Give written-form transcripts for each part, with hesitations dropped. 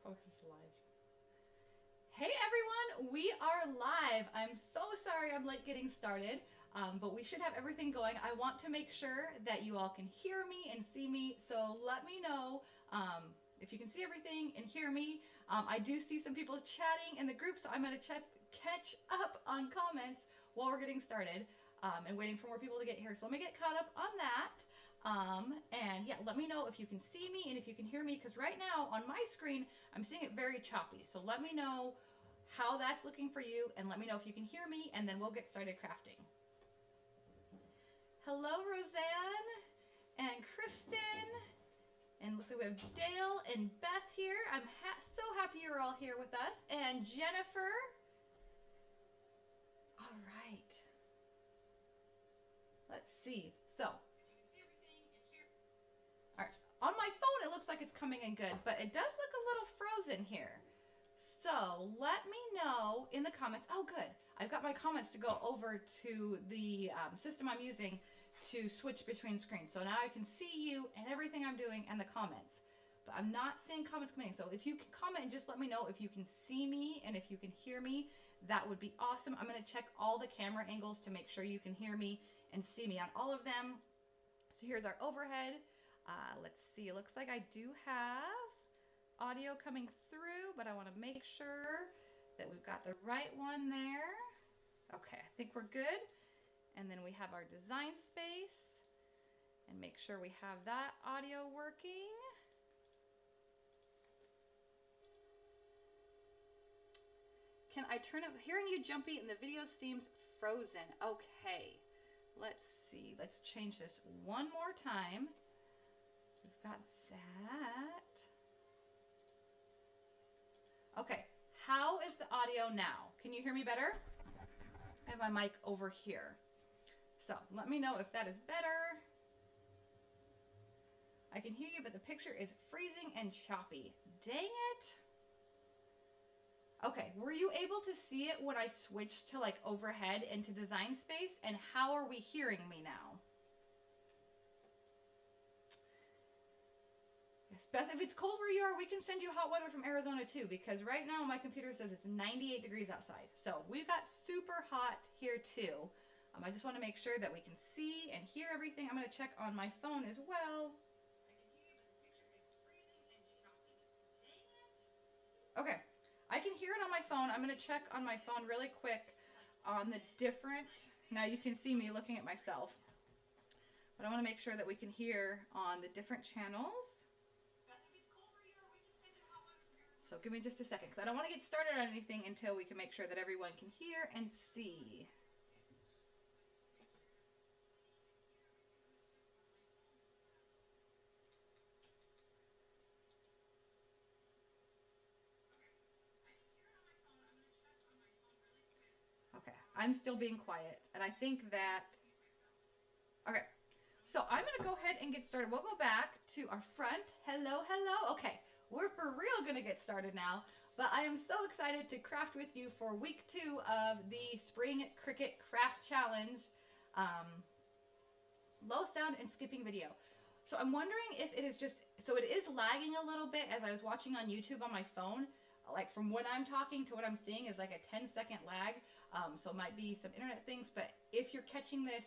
Oh, it's live. Hey everyone, we are live. I'm so sorry I'm late getting started, but we should have everything going. I want to make sure that you all can hear me and see me, so let me know if you can see everything and hear me. I do see some people chatting in the group, so I'm going to catch up on comments while we're getting started and waiting for more people to get here. So let me get caught up on that. And yeah, let me know if you can see me and if you can hear me, because right now on my screen, I'm seeing it very choppy. So let me know how that's looking for you and let me know if you can hear me, and then we'll get started crafting. Hello, Roseanne and Kristen. And looks like we have Dale and Beth here. I'm so happy you're all here with us. And Jennifer. All right. Let's see. So, all right. On my phone, it looks like it's coming in good, but it does look a little frozen here. So let me know in the comments. Oh, good. I've got my comments to go over to the system I'm using to switch between screens. So now I can see you and everything I'm doing and the comments. But I'm not seeing comments coming in. So if you can comment and just let me know if you can see me and if you can hear me, that would be awesome. I'm going to check all the camera angles to make sure you can hear me and see me on all of them. So here's our overhead. Let's see, it looks like I do have audio coming through, but I want to make sure that we've got the right one there. Okay, I think we're good. And then we have our design space, and make sure we have that audio working. Can I turn up? Hearing you jumpy and the video seems frozen. Okay, let's see. Let's change this one more time. We've got that. Okay, how is the audio now? Can you hear me better? I have my mic over here. So let me know if that is better. I can hear you, but the picture is freezing and choppy. Dang it. Okay, were you able to see it when I switched to like overhead into design space? And how are we hearing me now? Yes, Beth, if it's cold where you are, we can send you hot weather from Arizona too, because right now my computer says it's 98 degrees outside. So we've got super hot here too. I just want to make sure that we can see and hear everything. I'm going to check on my phone as well. I can hear you, but the picture is freezing and choppy. Dang it. Okay, I can hear it on my phone. I'm going to check on my phone really quick on the different, now you can see me looking at myself, but I want to make sure that we can hear on the different channels. So give me just a second, because I don't want to get started on anything until we can make sure that everyone can hear and see. Okay, I'm still being quiet, and I think that, okay, so I'm going to go ahead and get started. We'll go back to our front. Hello, hello. Okay. We're for real gonna get started now, but I am so excited to craft with you for week 2 of the Spring Cricut Craft Challenge, low sound and skipping video. So I'm wondering if it is just, so it is lagging a little bit as I was watching on YouTube on my phone, like from when I'm talking to what I'm seeing is like a 10-second lag, so it might be some internet things, but if you're catching this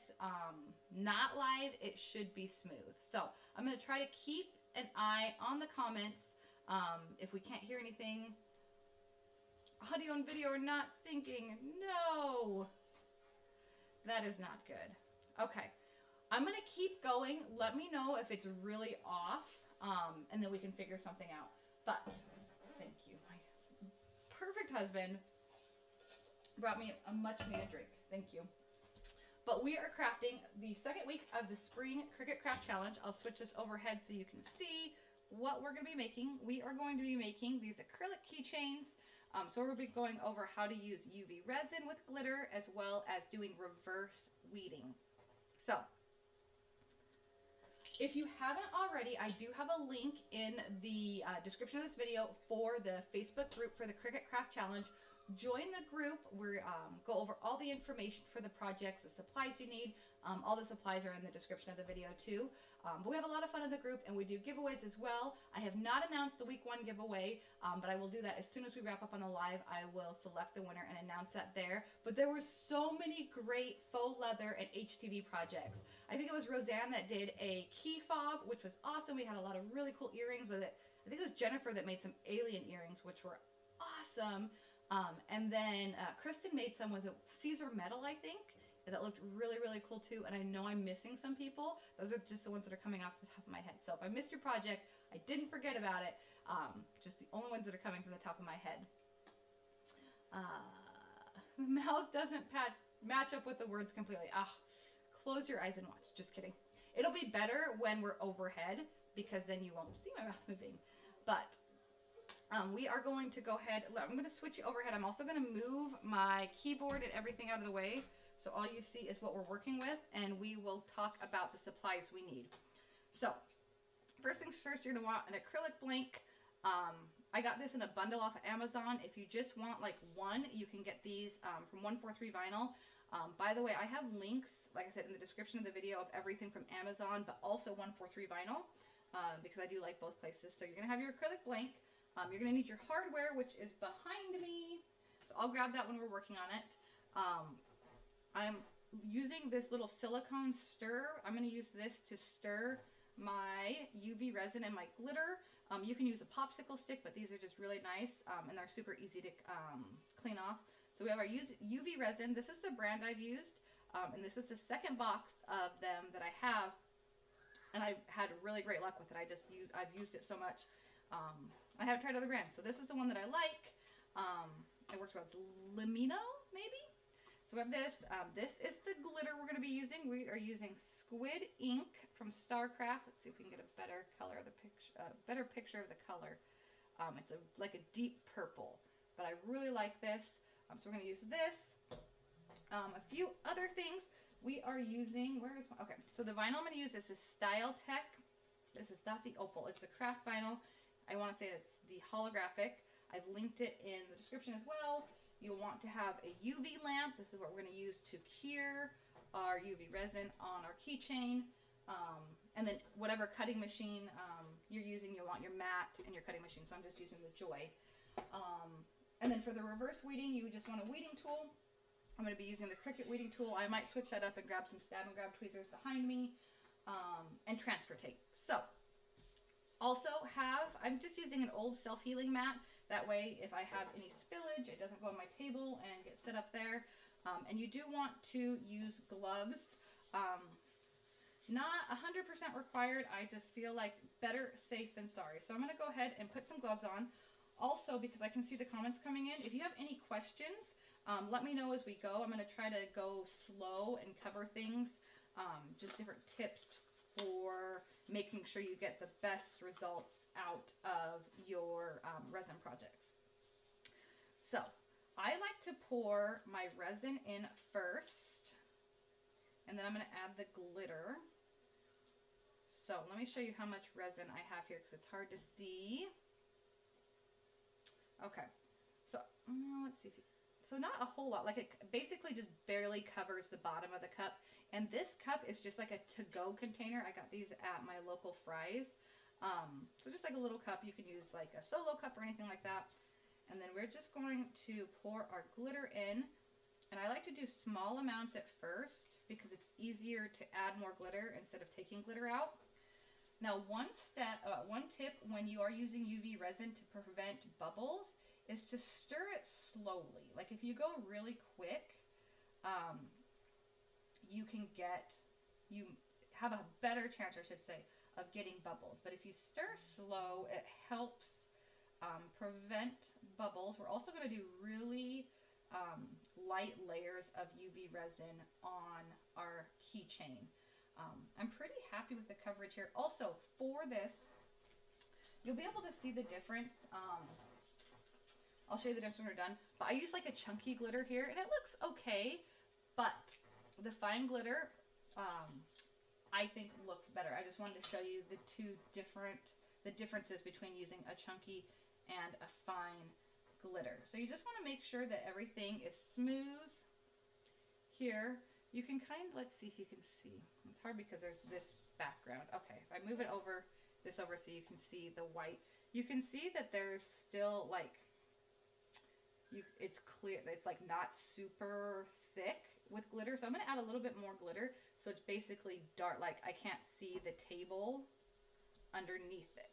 not live, it should be smooth. So I'm gonna try to keep an eye on the comments. If we can't hear anything, audio and video are not syncing. No, that is not good. Okay, I'm gonna keep going. Let me know if it's really off, and then we can figure something out. But thank you, my perfect husband brought me a much needed drink. Thank you. But we are crafting the second week of the Spring Cricut Craft Challenge. I'll switch this overhead so you can see what we're going to be making. We are going to be making these acrylic keychains. So we'll be going over how to use UV resin with glitter, as well as doing reverse weeding. So if you haven't already, I do have a link in the description of this video for the Facebook group for the Cricut Craft Challenge. Join the group. We go over all the information for the projects, the supplies you need. All the supplies are in the description of the video too. But we have a lot of fun in the group, and we do giveaways as well. I have not announced the week 1 giveaway, but I will do that as soon as we wrap up on the live. I will select the winner and announce that there. But there were so many great faux leather and HTV projects. I think it was Roseanne that did a key fob, which was awesome. We had a lot of really cool earrings with it. I think it was Jennifer that made some alien earrings, which were awesome. And then Kristen made some with a Caesar metal, I think, that looked really, really cool too. And I know I'm missing some people. Those are just the ones that are coming off the top of my head. So if I missed your project, I didn't forget about it. Just the only ones that are coming from the top of my head. The mouth doesn't match up with the words completely. Close your eyes and watch. Just kidding. It'll be better when we're overhead, because then you won't see my mouth moving. But we are going to go ahead. I'm going to switch you overhead. I'm also going to move my keyboard and everything out of the way, so all you see is what we're working with, and we will talk about the supplies we need. So first things first, you're going to want an acrylic blank. I got this in a bundle off of Amazon. If you just want like one, you can get these from 143 Vinyl. By the way, I have links, like I said, in the description of the video of everything from Amazon, but also 143 Vinyl, because I do like both places. So you're going to have your acrylic blank. You're going to need your hardware, which is behind me. So I'll grab that when we're working on it. I'm using this little silicone stir. I'm going to use this to stir my UV resin and my glitter. You can use a popsicle stick, but these are just really nice, and they're super easy to clean off. So we have our UV resin. This is the brand I've used, and this is the second box of them that I have, and I've had really great luck with it. I've used it so much. I haven't tried other brands, so this is the one that I like. It works well. It's Limino, maybe? So we have this. This is the glitter we're going to be using. We are using Squid Ink from Starcraft. Let's see if we can get a better color of the picture, better picture of the color. It's like a deep purple, but I really like this. So we're going to use this. A few other things we are using. Where is one? Okay, so the vinyl I'm going to use is Style Tech. This is not the opal. It's a craft vinyl. I want to say it's the holographic. I've linked it in the description as well. You'll want to have a UV lamp. This is what we're going to use to cure our UV resin on our keychain. And then whatever cutting machine you're using, you'll want your mat and your cutting machine. So I'm just using the Joy. And then for the reverse weeding, you just want a weeding tool. I'm going to be using the Cricut weeding tool. I might switch that up and grab some stab and grab tweezers behind me, and transfer tape. So also I'm just using an old self-healing mat. That way, if I have any spillage, it doesn't go on my table and get set up there. And you do want to use gloves. Not 100% required. I just feel like better safe than sorry. So I'm going to go ahead and put some gloves on. Also, because I can see the comments coming in, if you have any questions, let me know as we go. I'm going to try to go slow and cover things. Just different tips for making sure you get the best results out of your resin projects. So I like to pour my resin in first, and then I'm going to add the glitter. So let me show you how much resin I have here, because it's hard to see. Okay, so let's see if you, so not a whole lot, like it basically just barely covers the bottom of the cup. And this cup is just like a to-go container. I got these at my local Fry's. So just like a little cup. You can use like a solo cup or anything like that. And then we're just going to pour our glitter in. And I like to do small amounts at first because it's easier to add more glitter instead of taking glitter out. Now one tip when you are using UV resin to prevent bubbles is to stir it slowly. Like if you go really quick, you have a better chance, I should say, of getting bubbles. But if you stir slow, it helps prevent bubbles. We're also going to do really light layers of UV resin on our keychain. I'm pretty happy with the coverage here. Also, for this, you'll be able to see the difference. I'll show you the difference when we're done. But I use like a chunky glitter here, and it looks okay. But the fine glitter, I think looks better. I just wanted to show you the differences between using a chunky and a fine glitter. So you just want to make sure that everything is smooth here. You can kind of, let's see if you can see. It's hard because there's this background. Okay, if I move it over, this over so you can see the white, you can see that there's still like, it's clear, it's like not super thick with glitter. So I'm going to add a little bit more glitter. So it's basically dark, like I can't see the table underneath it.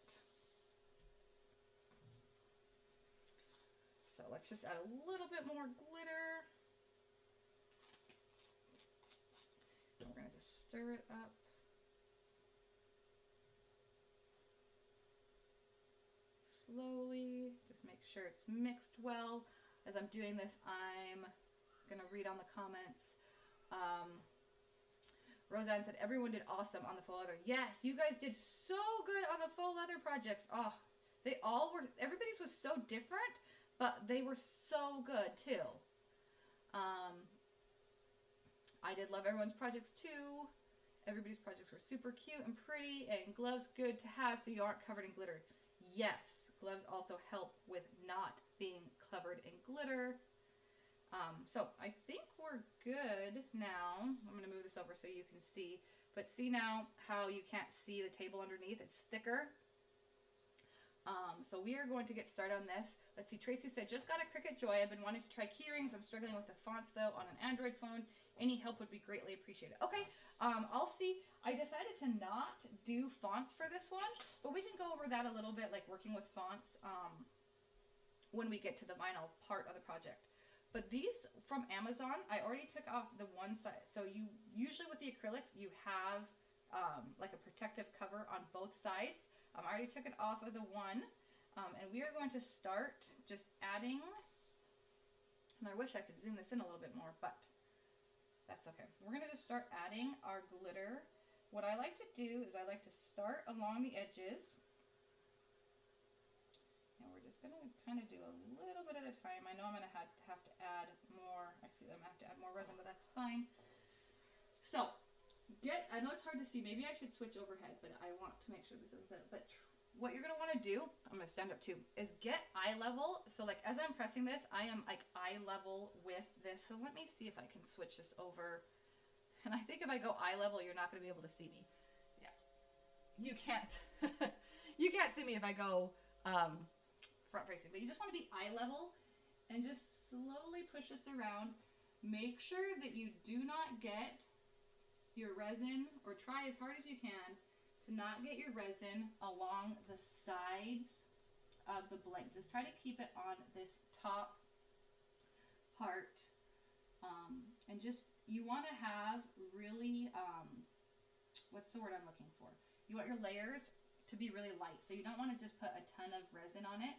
So let's just add a little bit more glitter. And we're going to just stir it up. Slowly, just make sure it's mixed well. As I'm doing this, I'm going to read on the comments. Roseanne said, everyone did awesome on the faux leather. Yes, you guys did so good on the faux leather projects. Oh, they all were, everybody's was so different, but they were so good too. I did love everyone's projects too. Everybody's projects were super cute and pretty, and gloves good to have so you aren't covered in glitter. Yes, gloves also help with not being covered in glitter. So I think we're good now. I'm going to move this over so you can see. But see now how you can't see the table underneath? It's thicker. So we are going to get started on this. Let's see, Tracy said, just got a Cricut Joy. I've been wanting to try key rings. I'm struggling with the fonts though on an Android phone. Any help would be greatly appreciated. Okay, I'll see. I decided to not do fonts for this one, but we can go over that a little bit, like working with fonts when we get to the vinyl part of the project. But these from Amazon, I already took off the one side. So you usually with the acrylics, you have like a protective cover on both sides. I already took it off of the one, and we are going to start just adding, and I wish I could zoom this in a little bit more, but that's okay. We're going to just start adding our glitter. What I like to do is I like to start along the edges, and we're just going to kind of do a little bit at a time. I know I'm going to have to add more. I see that I'm going to have to add more resin, but that's fine. So I know it's hard to see. Maybe I should switch overhead, but I want to make sure this doesn't set up. But what you're going to want to do, I'm going to stand up too, is get eye level. So like as I'm pressing this, I am like eye level with this. So let me see if I can switch this over. And I think if I go eye level, you're not going to be able to see me. Yeah, you can't. You can't see me if I go front facing, but you just want to be eye level and just slowly push this around. Make sure that you do not get your resin, or try as hard as you can to not get your resin along the sides of the blank. Just try to keep it on this top part, and just, you want to have really, what's the word I'm looking for? You want your layers to be really light, so you don't want to just put a ton of resin on it,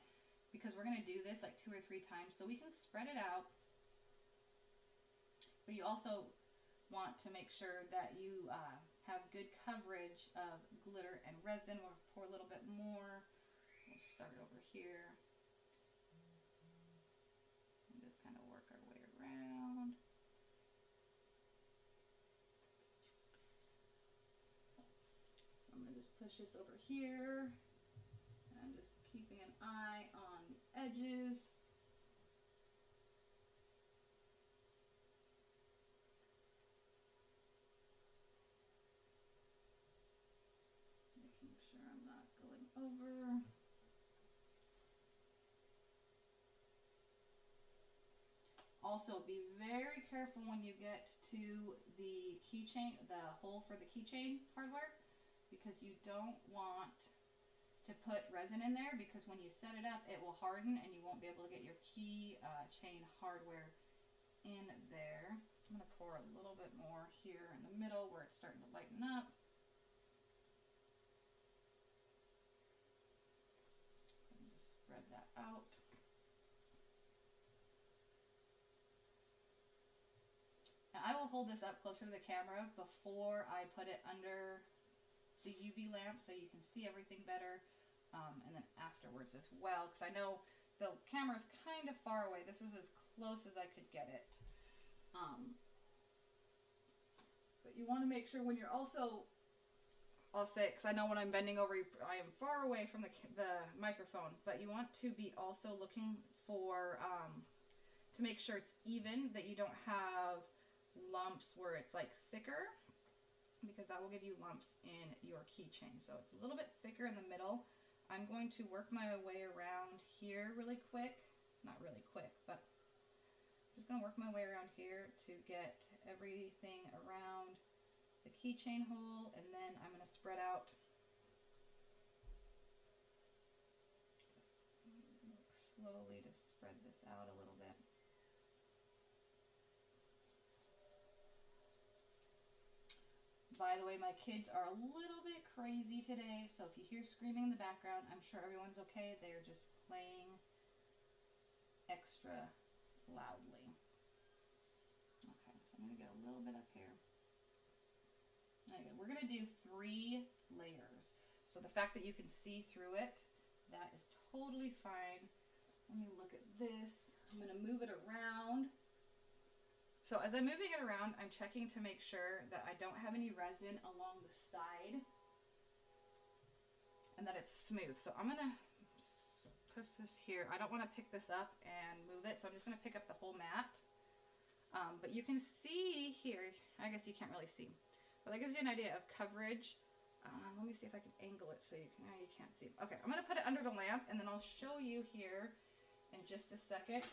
because we're going to do this like 2 or 3 times, so we can spread it out. But you also want to make sure that you have good coverage of glitter and resin. We'll pour a little bit more. We'll start over here and just kind of work our way around. So I'm going to just push this over here and just keeping an eye on the edges. Making sure I'm not going over. Also, be very careful when you get to the keychain, the hole for the keychain hardware, because you don't want to put resin in there, because when you set it up, it will harden and you won't be able to get your key chain hardware in there. I'm going to pour a little bit more here in the middle where it's starting to lighten up. Just spread that out. Now I will hold this up closer to the camera before I put it under the UV lamp so you can see everything better, and then afterwards as well, because I know the camera's kind of far away. This was as close as I could get it. But you want to make sure when you're also I'll say it because I know when I'm bending over, I am far away from the microphone. But you want to be also looking for, to make sure it's even, that you don't have lumps where it's like thicker, because that will give you lumps in your keychain. So it's a little bit thicker in the middle. I'm going to work my way around here really quick. Not really quick, but I'm just going to work my way around here to get everything around the keychain hole, and then I'm going to spread out. Just slowly to spread this out a little bit. By the way, my kids are a little bit crazy today, so if you hear screaming in the background, I'm sure everyone's okay. They are just playing extra loudly. Okay, so I'm going to get a little bit up here. Okay, we're going to do 3 layers. So the fact that you can see through it, that is totally fine. Let me look at this. I'm going to move it around. So as I'm moving it around, I'm checking to make sure that I don't have any resin along the side and that it's smooth. So I'm going to push this here. I don't want to pick this up and move it, so I'm just going to pick up the whole mat. But you can see here, I guess you can't really see, but that gives you an idea of coverage. Let me see if I can angle it so you can't see. Okay, I'm going to put it under the lamp, and then I'll show you here in just a second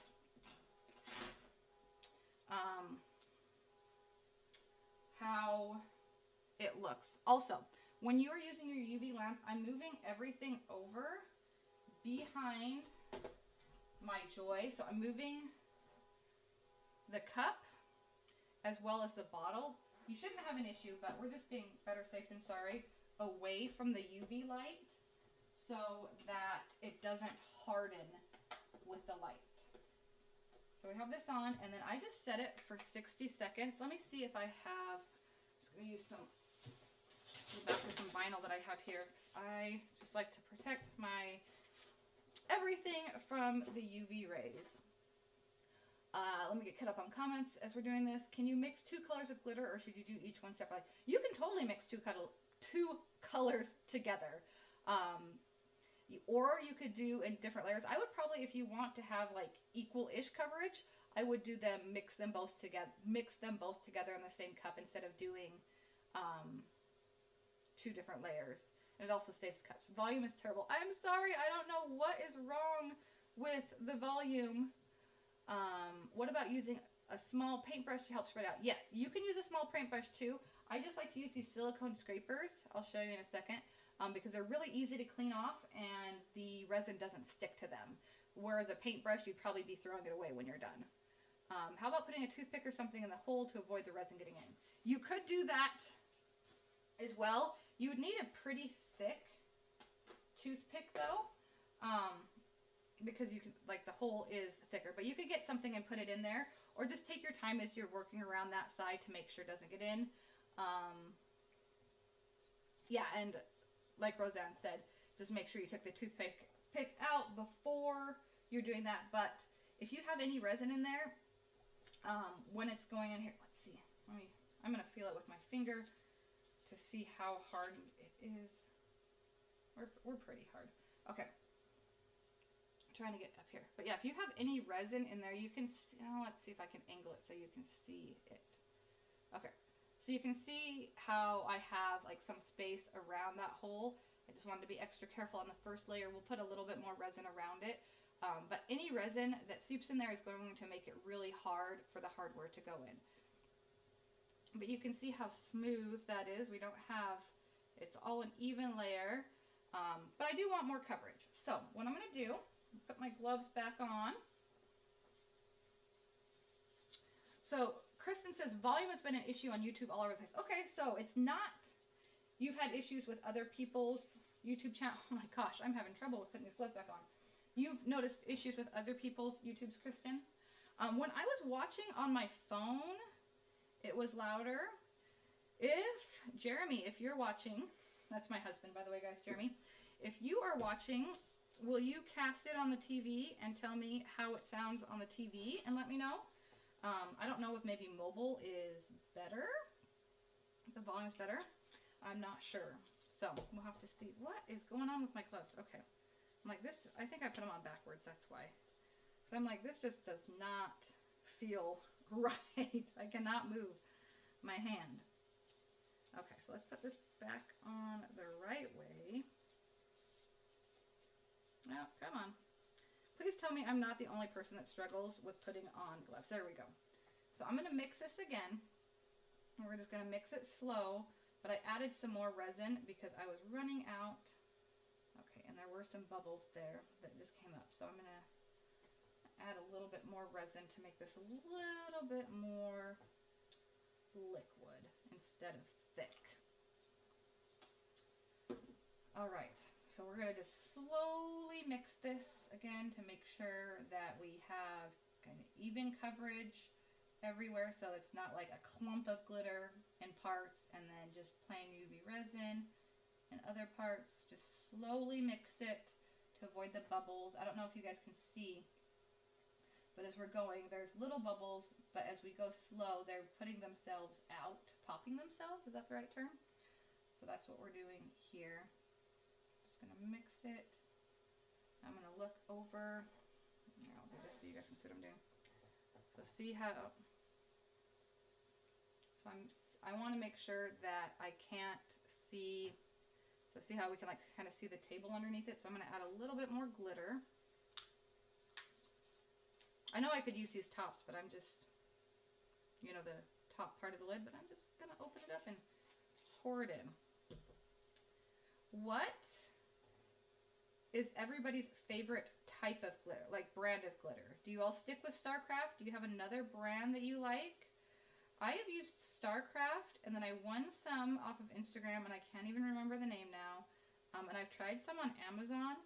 how it looks. Also, when you are using your UV lamp, I'm moving everything over behind my joy. So I'm moving the cup as well as the bottle. You shouldn't have an issue, but we're just being better safe than sorry, away from the UV light so that it doesn't harden with the light. So we have this on, and then I just set it for 60 seconds. Let me see if I have, I'm just going to use some, go back to some vinyl that I have here, because I just like to protect my everything from the UV rays. Let me get caught up on comments as we're doing this. Can you mix 2 colors of glitter, or should you do each one separately? You can totally mix 2 colors together. Or you could do in different layers. I would probably, if you want to have like equal-ish coverage, I would do them, mix them both together in the same cup instead of doing 2 different layers. And it also saves cups. Volume is terrible. I'm sorry, I don't know what is wrong with the volume. What about using a small paintbrush to help spread out? Yes, you can use a small paintbrush too. I just like to use these silicone scrapers. I'll show you in a second, because they're really easy to clean off and the resin doesn't stick to them. Whereas a paintbrush, you'd probably be throwing it away when you're done. How about putting a toothpick or something in the hole to avoid the resin getting in? You could do that as well. You would need a pretty thick toothpick though, because you can, like, the hole is thicker, but you could get something and put it in there, or just take your time as you're working around that side to make sure it doesn't get in. Yeah, and like Roseanne said, just make sure you took the toothpick out before you're doing that. But if you have any resin in there, when it's going in here, let's see, I'm going to feel it with my finger to see how hard it is. We're pretty hard. Okay. Trying to get up here, but yeah, if you have any resin in there, you can see, let's see if I can angle it so you can see it. Okay, so you can see how I have like some space around that hole. I just wanted to be extra careful on the first layer. We'll put a little bit more resin around it, but any resin that seeps in there is going to make it really hard for the hardware to go in. But you can see how smooth that is. We don't have, it's all an even layer, but I do want more coverage. So what I'm going to do, put my gloves back on. So Kristen says volume has been an issue on YouTube all over the place. Okay, so it's not, you've had issues with other people's YouTube channel. Oh my gosh, I'm having trouble with putting these gloves back on. You've noticed issues with other people's YouTubes, Kristen? When I was watching on my phone, it was louder. Jeremy, if you're watching, that's my husband, by the way, guys, Jeremy. If you are watching, will you cast it on the TV and tell me how it sounds on the TV and let me know? I don't know if maybe mobile is better, if the volume's better. I'm not sure. So we'll have to see what is going on with my gloves. Okay. I'm like this, I think I put them on backwards, that's why. So I'm like, this just does not feel right. I cannot move my hand. Okay, so let's put this back on the right way. Oh, come on. Please tell me I'm not the only person that struggles with putting on gloves. There we go. So I'm going to mix this again. And we're just going to mix it slow. But I added some more resin because I was running out. Okay, and there were some bubbles there that just came up. So I'm going to add a little bit more resin to make this a little bit more liquid instead of thick. All right, so we're going to just slowly mix this again to make sure that we have kind of even coverage everywhere, so it's not like a clump of glitter in parts and then just plain UV resin in other parts. Just slowly mix it to avoid the bubbles. I don't know if you guys can see, but as we're going, there's little bubbles, but as we go slow, they're putting themselves out, popping themselves. Is that the right term? So that's what we're doing here. Just gonna mix it. I'm gonna look over. Here, I'll do this so you guys can see what I'm doing. So see how, so I want to make sure that I can't see, so see how we can like kind of see the table underneath it. So I'm going to add a little bit more glitter. I know I could use these tops, but I'm just, you know, the top part of the lid, but I'm just going to open it up and pour it in. What is everybody's favorite type of glitter, like brand of glitter? Do you all stick with StarCraft? Do you have another brand that you like? I have used StarCraft, and then I won some off of Instagram, and I can't even remember the name now. And I've tried some on Amazon,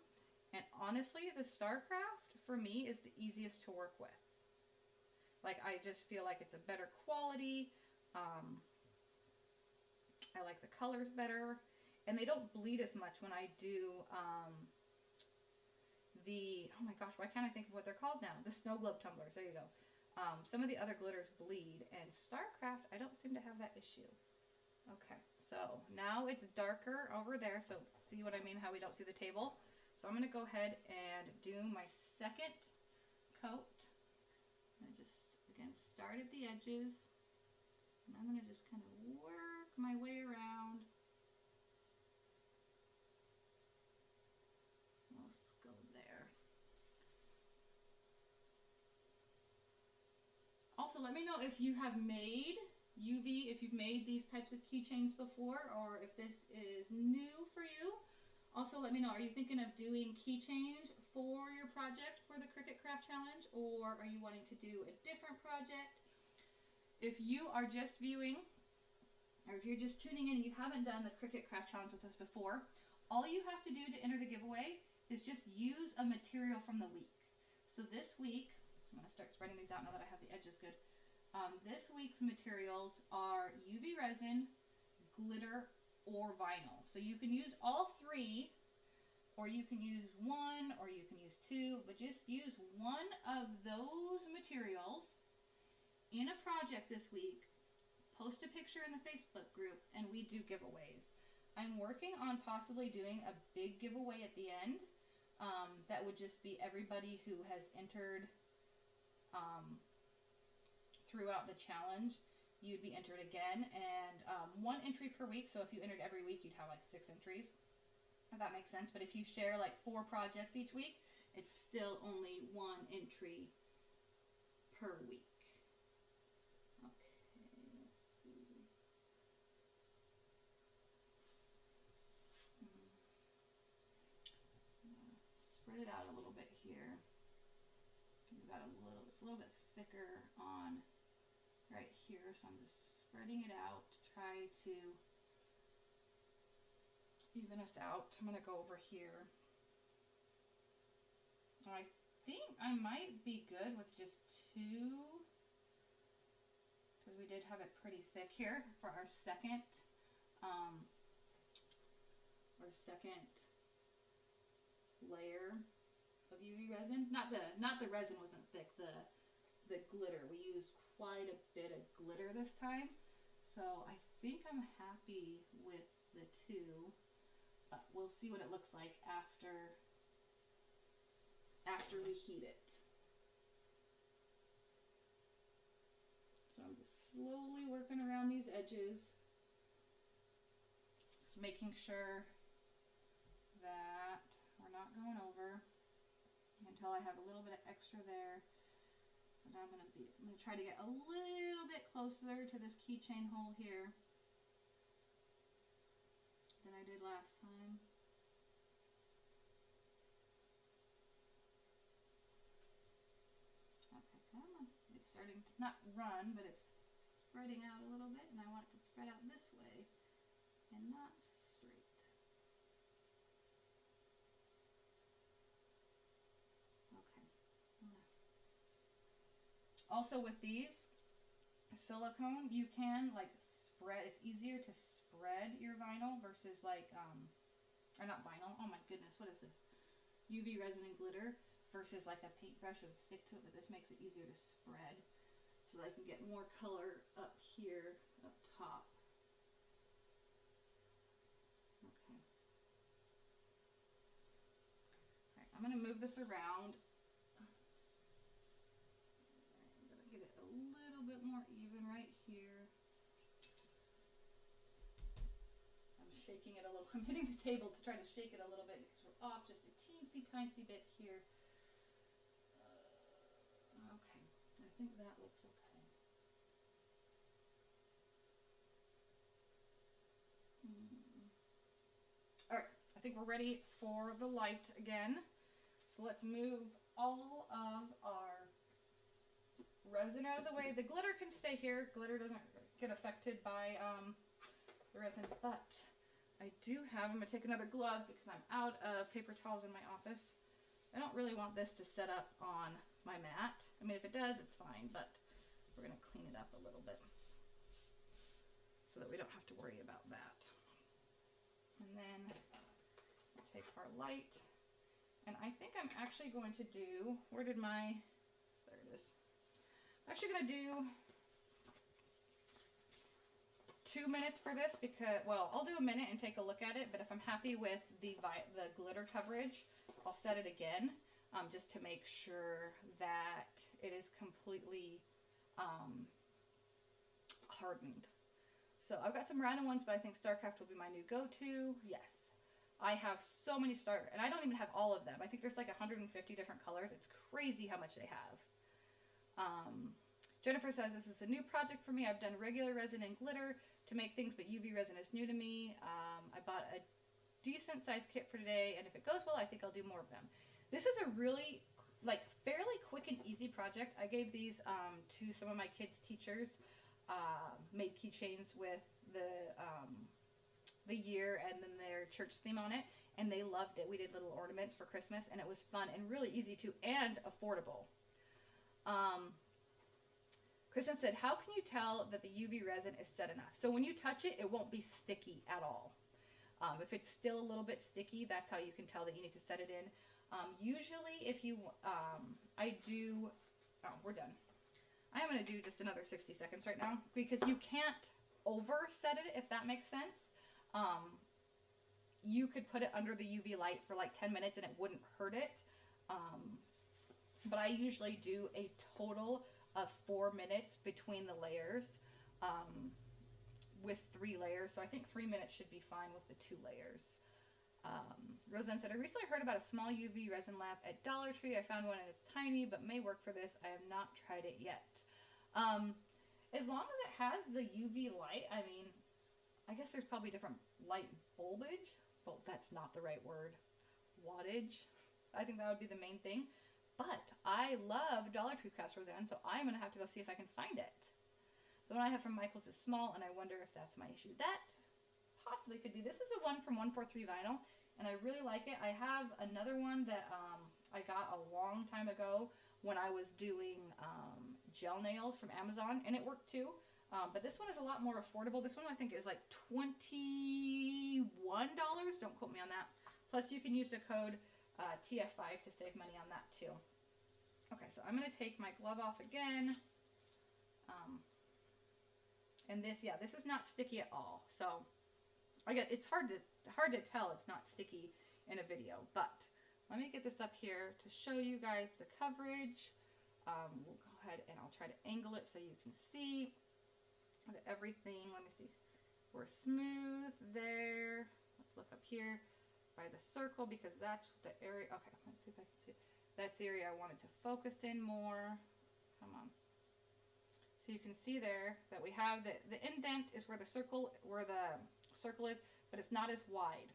and honestly, the StarCraft for me is the easiest to work with. Like, I just feel like it's a better quality. I like the colors better, and they don't bleed as much when I do oh my gosh, why can't I think of what they're called now? The snow globe tumblers, there you go. Some of the other glitters bleed, and StarCraft, I don't seem to have that issue. Okay, so now it's darker over there, so see what I mean, how we don't see the table? So I'm going to go ahead and do my second coat. I just, again, start at the edges, and I'm going to just kind of work my way around. Let's go there. Also, let me know if you have made UV, if you've made these types of keychains before, or if this is new for you. Also, let me know, are you thinking of doing keychains for your project for the Cricut Craft Challenge, or are you wanting to do a different project? If you are just viewing, or if you're just tuning in and you haven't done the Cricut Craft Challenge with us before, all you have to do to enter the giveaway is just use a material from the week. So this week, I'm going to start spreading these out now that I have the edges good. This week's materials are UV resin, glitter, or vinyl. So you can use all three, or you can use one, or you can use two, but just use one of those materials in a project this week. Post a picture in the Facebook group, and we do giveaways. I'm working on possibly doing a big giveaway at the end. That would just be everybody who has entered throughout the challenge. You'd be entered again, and one entry per week. So if you entered every week, you'd have like 6 entries, if that makes sense. But if you share like 4 projects each week, it's still only 1 entry per week. Okay, let's see. Spread it out a little bit here. We've got a little, it's a little bit thicker on right here, so I'm just spreading it out to try to even us out. I'm going to go over here. I think I might be good with just 2, because we did have it pretty thick here for our second layer of UV resin. Not the resin wasn't thick, the glitter. We used quite a bit of glitter this time. So I think I'm happy with the 2. we'll see what it looks like after we heat it. So I'm just slowly working around these edges, just making sure that we're not going over until I have a little bit of extra there. So now I'm going to try to get a little bit closer to this keychain hole here than I did last time. Okay, come on. It's starting to not run, but it's spreading out a little bit, and I want it to spread out this way and not straight. Okay. Also with these silicone, you can like spread, it's easier to spread your vinyl versus like, or not vinyl, oh my goodness, what is this? UV resin and glitter versus like a paintbrush would stick to it, but this makes it easier to spread so that I can get more color up here, up top. Okay. Alright, I'm going to move this around. I'm going to get it a little bit more even right here. I'm shaking it a little. I'm hitting the table to try to shake it a little bit because we're off just a teensy tiny bit here. Okay, I think that looks okay. Alright, I think we're ready for the light again. So let's move all of our resin out of the way. The glitter can stay here. Glitter doesn't get affected by the resin, but I do have, I'm going to take another glove because I'm out of paper towels in my office. I don't really want this to set up on my mat. I mean, if it does, it's fine, but we're going to clean it up a little bit so that we don't have to worry about that. And then we'll take our light, and I think I'm actually going to do, where did my, there it is. I'm actually going to do 2 minutes for this because, well, I'll do a minute and take a look at it, but if I'm happy with the glitter coverage, I'll set it again, just to make sure that it is completely hardened. So I've got some random ones, but I think StarCraft will be my new go-to. Yes. I have so many and I don't even have all of them. I think there's like 150 different colors. It's crazy how much they have. Jennifer says, this is a new project for me. I've done regular resin and glitter to make things, but UV resin is new to me. I bought a decent sized kit for today, and if it goes well, I think I'll do more of them. This is a really, like, fairly quick and easy project. I gave these to some of my kids' teachers. Made keychains with the year and then their church theme on it, and they loved it. We did little ornaments for Christmas, and it was fun and really easy to, and affordable. Kristen said, how can you tell that the UV resin is set enough? So when you touch it, it won't be sticky at all. If it's still a little bit sticky, that's how you can tell that you need to set it in. Usually if you, we're done. I'm going to do just another 60 seconds right now because you can't overset it, if that makes sense. You could put it under the UV light for like 10 minutes and it wouldn't hurt it. But I usually do a total of 4 minutes between the layers with 3 layers. So I think 3 minutes should be fine with the 2 layers. Roseanne said, I recently heard about a small UV resin lamp at Dollar Tree. I found one and it's tiny, but may work for this. I have not tried it yet. As long as it has the UV light, I mean, I guess there's probably different light bulbage. Well, that's not the right word. Wattage. I think that would be the main thing. But I love Dollar Tree crafts, Roseanne, so I'm going to have to go see if I can find it. The one I have from Michael's is small, and I wonder if that's my issue. That possibly could be. This is a one from 143 Vinyl, and I really like it. I have another one that I got a long time ago when I was doing gel nails from Amazon, and it worked too. But this one is a lot more affordable. This one I think is like $21. Don't quote me on that. Plus you can use the code TF5 to save money on that too. Okay, so I'm going to take my glove off again. And this, yeah, this is not sticky at all. So I guess it's hard to tell it's not sticky in a video, but let me get this up here to show you guys the coverage. We'll go ahead and I'll try to angle it so you can see that everything, let me see, we're smooth there. Let's look up here by the circle because that's the area. Okay, let's see if I can see it. That's the area I wanted to focus in more. Come on. So you can see there that we have the indent is where the circle is, but it's not as wide.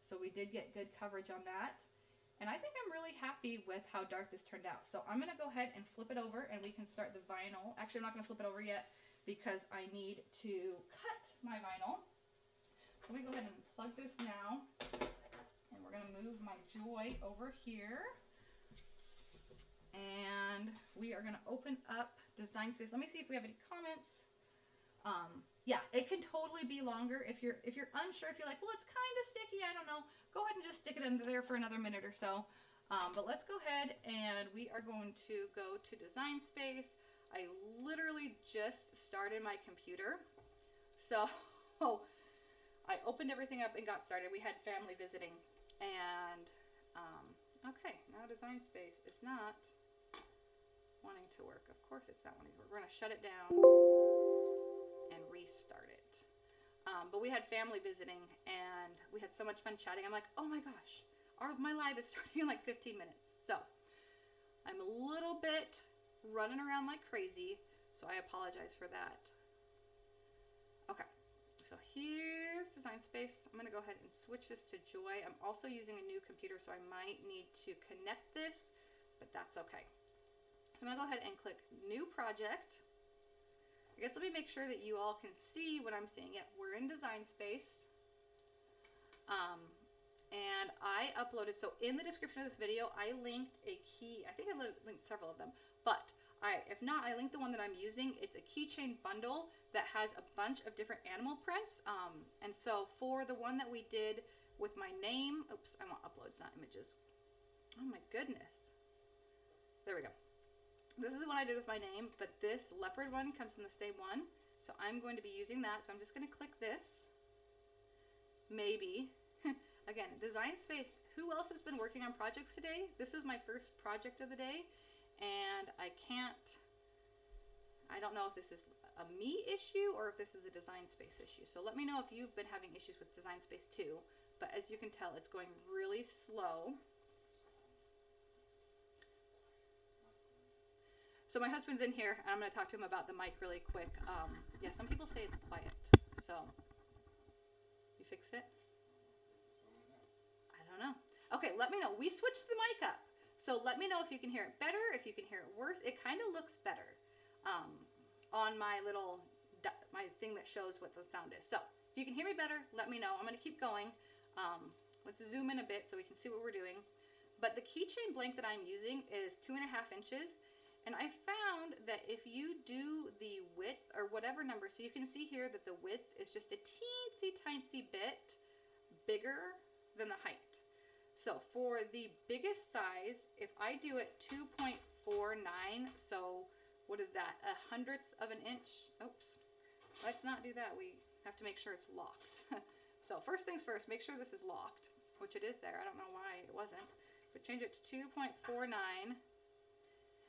So we did get good coverage on that. And I think I'm really happy with how dark this turned out. So I'm going to go ahead and flip it over and we can start the vinyl. Actually, I'm not going to flip it over yet because I need to cut my vinyl. So let me go ahead and plug this now. And we're going to move my Joy over here. And we are going to open up Design Space. Let me see if we have any comments. Yeah, it can totally be longer if you're unsure, if you're like, well, it's kind of sticky, I don't know, go ahead and just stick it under there for another minute or so. But let's go ahead and we are going to go to Design Space. I literally just started my computer, so I opened everything up and got started. We had family visiting, and okay, now Design Space is not wanting to work. Of course it's not wanting to work. We're going to shut it down and restart it. But we had family visiting and we had so much fun chatting. I'm like, oh my gosh, my live is starting in like 15 minutes. So I'm a little bit running around like crazy, so I apologize for that. Okay, so here's Design Space. I'm gonna go ahead and switch this to Joy. I'm also using a new computer, so I might need to connect this, but that's okay. So I'm gonna go ahead and click New Project. I guess let me make sure that you all can see what I'm seeing. Yep, we're in Design Space. And I uploaded, so in the description of this video, I linked a key, I think I linked several of them, but if not, I linked the one that I'm using. It's a keychain bundle that has a bunch of different animal prints. And so for the one that we did with my name, oops, I want uploads, not images. Oh my goodness. There we go. This is what I did with my name, but this leopard one comes in the same one. So I'm going to be using that. So I'm just going to click this. Maybe. Again, Design Space. Who else has been working on projects today? This is my first project of the day. And I don't know if this is a me issue or if this is a Design Space issue. So let me know if you've been having issues with Design Space too. But as you can tell, it's going really slow. So my husband's in here, and I'm going to talk to him about the mic really quick. Yeah, some people say it's quiet. So, you fixed it? I don't know. Okay, let me know. We switched the mic up. So let me know if you can hear it better, if you can hear it worse. It kind of looks better on my my thing that shows what the sound is. So if you can hear me better, let me know. I'm going to keep going. Let's zoom in a bit so we can see what we're doing. But the keychain blank that I'm using is 2.5 inches. And I found that if you do the width or whatever number, so you can see here that the width is just a teensy tiny bit bigger than the height. So for the biggest size, if I do it 2.49, so what is that? 1/100th of an inch? Oops, let's not do that. We have to make sure it's locked. So first things first, make sure this is locked, which it is there. I don't know why it wasn't, but change it to 2.49.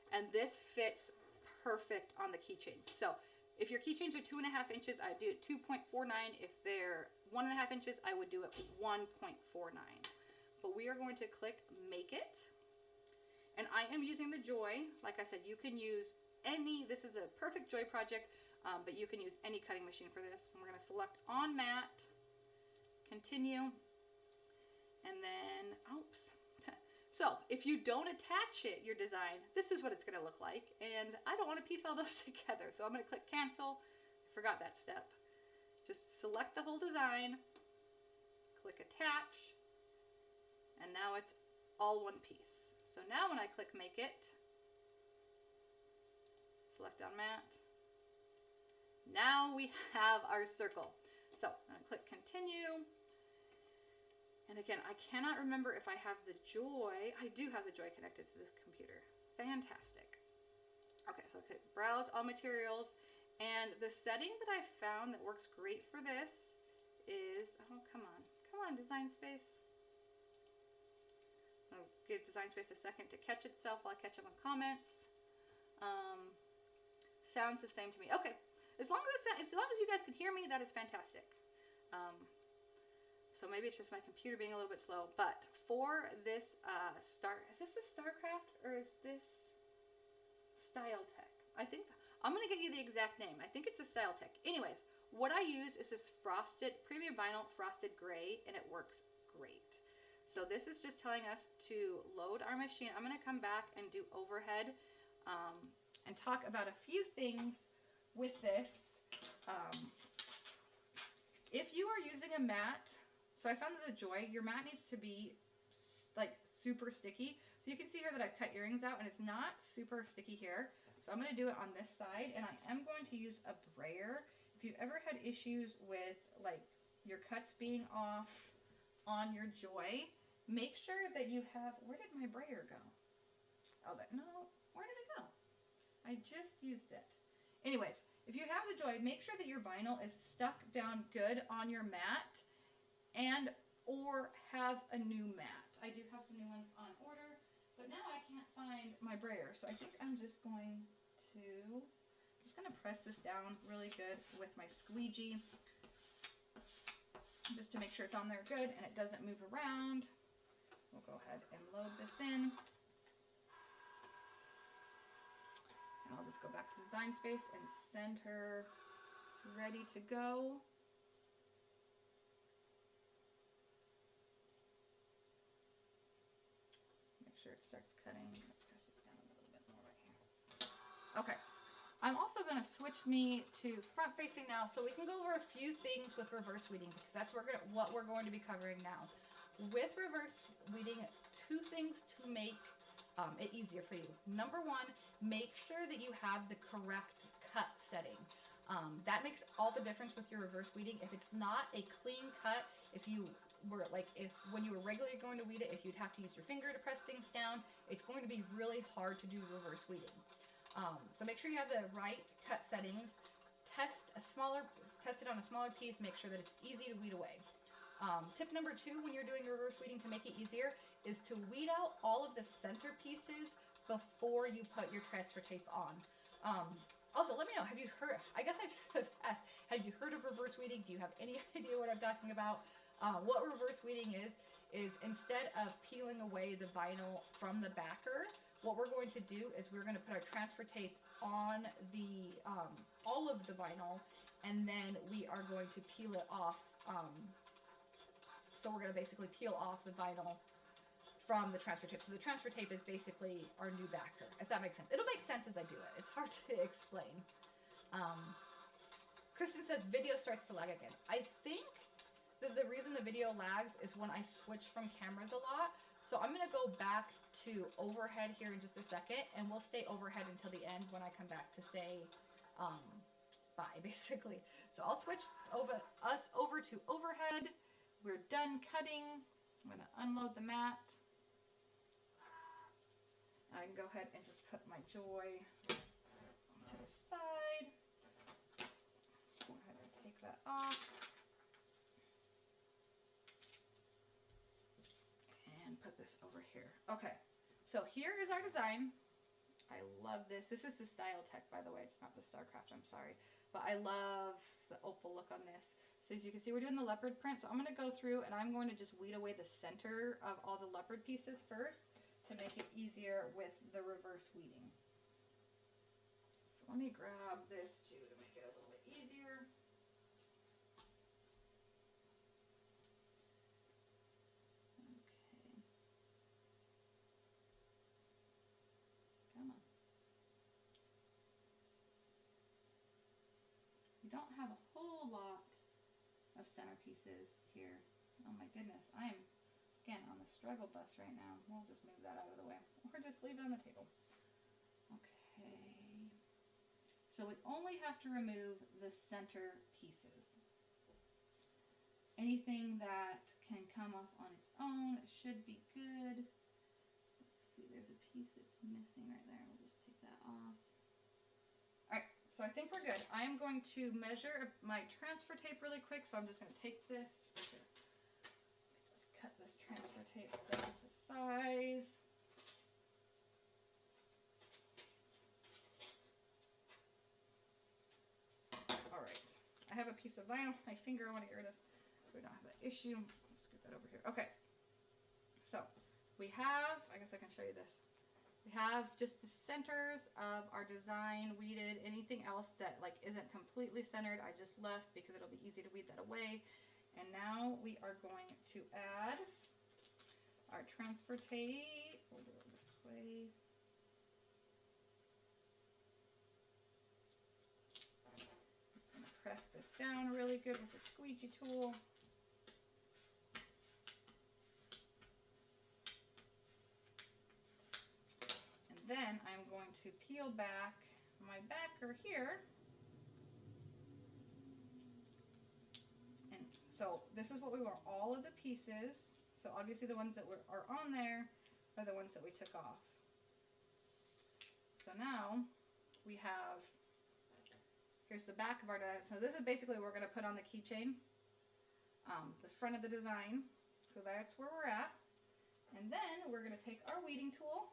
And this fits perfect on the keychains. So if your keychains are 2.5 inches, I do it 2.49. If they're 1.5 inches, I would do it 1.49. But we are going to click Make It. And I am using the Joy. Like I said, you can use any, this is a perfect Joy project, but you can use any cutting machine for this. And we're going to select On Matte, Continue, and then, oops. So if you don't attach it, your design, this is what it's going to look like. And I don't want to piece all those together. So I'm going to click Cancel. I forgot that step. Just select the whole design, click Attach, and now it's all one piece. So now when I click Make It, select on Matte, now we have our circle. So I'm going to click Continue. And again, I cannot remember if I have the Joy. I do have the Joy connected to this computer. Fantastic. Okay, so click Browse All Materials. And the setting that I found that works great for this is, oh, come on, Design Space. I'll give Design Space a second to catch itself while I catch up on comments. Sounds the same to me. Okay, as long as you guys can hear me, that is fantastic. So maybe it's just my computer being a little bit slow. But for this is this a StarCraft or is this Style Tech? I think I'm gonna get you the exact name. I think it's a Style Tech. Anyways, what I use is this premium vinyl frosted gray, and it works great. So this is just telling us to load our machine. I'm gonna come back and do overhead and talk about a few things with this. If you are using a mat, so I found that the Joy, your mat needs to be like super sticky. So you can see here that I've cut earrings out and it's not super sticky here. So I'm going to do it on this side, and I am going to use a brayer. If you've ever had issues with like your cuts being off on your Joy, make sure that you have, where did my brayer go? Oh, where did it go? I just used it. Anyways, if you have the Joy, make sure that your vinyl is stuck down good on your mat or have a new mat. I do have some new ones on order, but now I can't find my brayer. So I think I'm just going to press this down really good with my squeegee just to make sure it's on there good and it doesn't move around. We'll go ahead and load this in. And I'll just go back to Design Space and send her ready to go. Make sure it starts cutting. Press this down a little bit more right here. Okay. I'm also going to switch me to front facing now so we can go over a few things with reverse weeding, because that's what we're going to be covering now. With reverse weeding, two things to make it easier for you. Number one, make sure that you have the correct cut setting. That makes all the difference with your reverse weeding. If it's not a clean cut, when you were regularly going to weed it, if you'd have to use your finger to press things down, it's going to be really hard to do reverse weeding. So make sure you have the right cut settings. Test it on a smaller piece. Make sure that it's easy to weed away. Tip number 2 when you're doing reverse weeding to make it easier is to weed out all of the center pieces before you put your transfer tape on. Also, let me know, have you heard, I guess I should have asked, have you heard of reverse weeding? Do you have any idea what I'm talking about? What reverse weeding is instead of peeling away the vinyl from the backer, what we're going to do is we're going to put our transfer tape on the all of the vinyl, and then we are going to peel it off. So we're going to basically peel off the vinyl from the transfer tape. So the transfer tape is basically our new backer, if that makes sense. It'll make sense as I do it. It's hard to explain. Kristen says video starts to lag again. I think that the reason the video lags is when I switch from cameras a lot. So I'm going to go back to overhead here in just a second, and we'll stay overhead until the end when I come back to say bye, basically. So I'll switch us over to overhead. We're done cutting. I'm going to unload the mat. I can go ahead and just put my Joy to the side. Go ahead and take that off. And put this over here. Okay, so here is our design. I love this. This is the Style Tech, by the way. It's not the StarCraft, I'm sorry. But I love the opal look on this. So as you can see, we're doing the leopard print. So I'm going to go through and I'm going to just weed away the center of all the leopard pieces first to make it easier with the reverse weeding. So let me grab this too to make it a little bit easier. Okay. Come on. We don't have a whole lot of center pieces here. Oh my goodness, I am again on the struggle bus right now. We'll just move that out of the way, or just leave it on the table. Okay, so we only have to remove the center pieces. Anything that can come off on its own should be good. Let's see, there's a piece that's missing right there. We'll just take that off. Alright, So I think we're good. I am going to measure my transfer tape really quick. So I'm just going to take this. Just cut this transfer tape down to size. All right. I have a piece of vinyl. My finger I want to get rid of so we don't have that issue. Let's scoot that over here. Okay. So we have, I guess I can show you this. We have just the centers of our design weeded. Anything else that like isn't completely centered, I just left because it'll be easy to weed that away. And now we are going to add our transfer tape. We'll do it this way. I'm just going to press this down really good with the squeegee tool. Then I'm going to peel back my backer here. And so this is what we want, all of the pieces. So obviously the ones that are on there are the ones that we took off. So now we have, here's the back of our design. So this is basically what we're going to put on the keychain, the front of the design. So that's where we're at. And then we're going to take our weeding tool.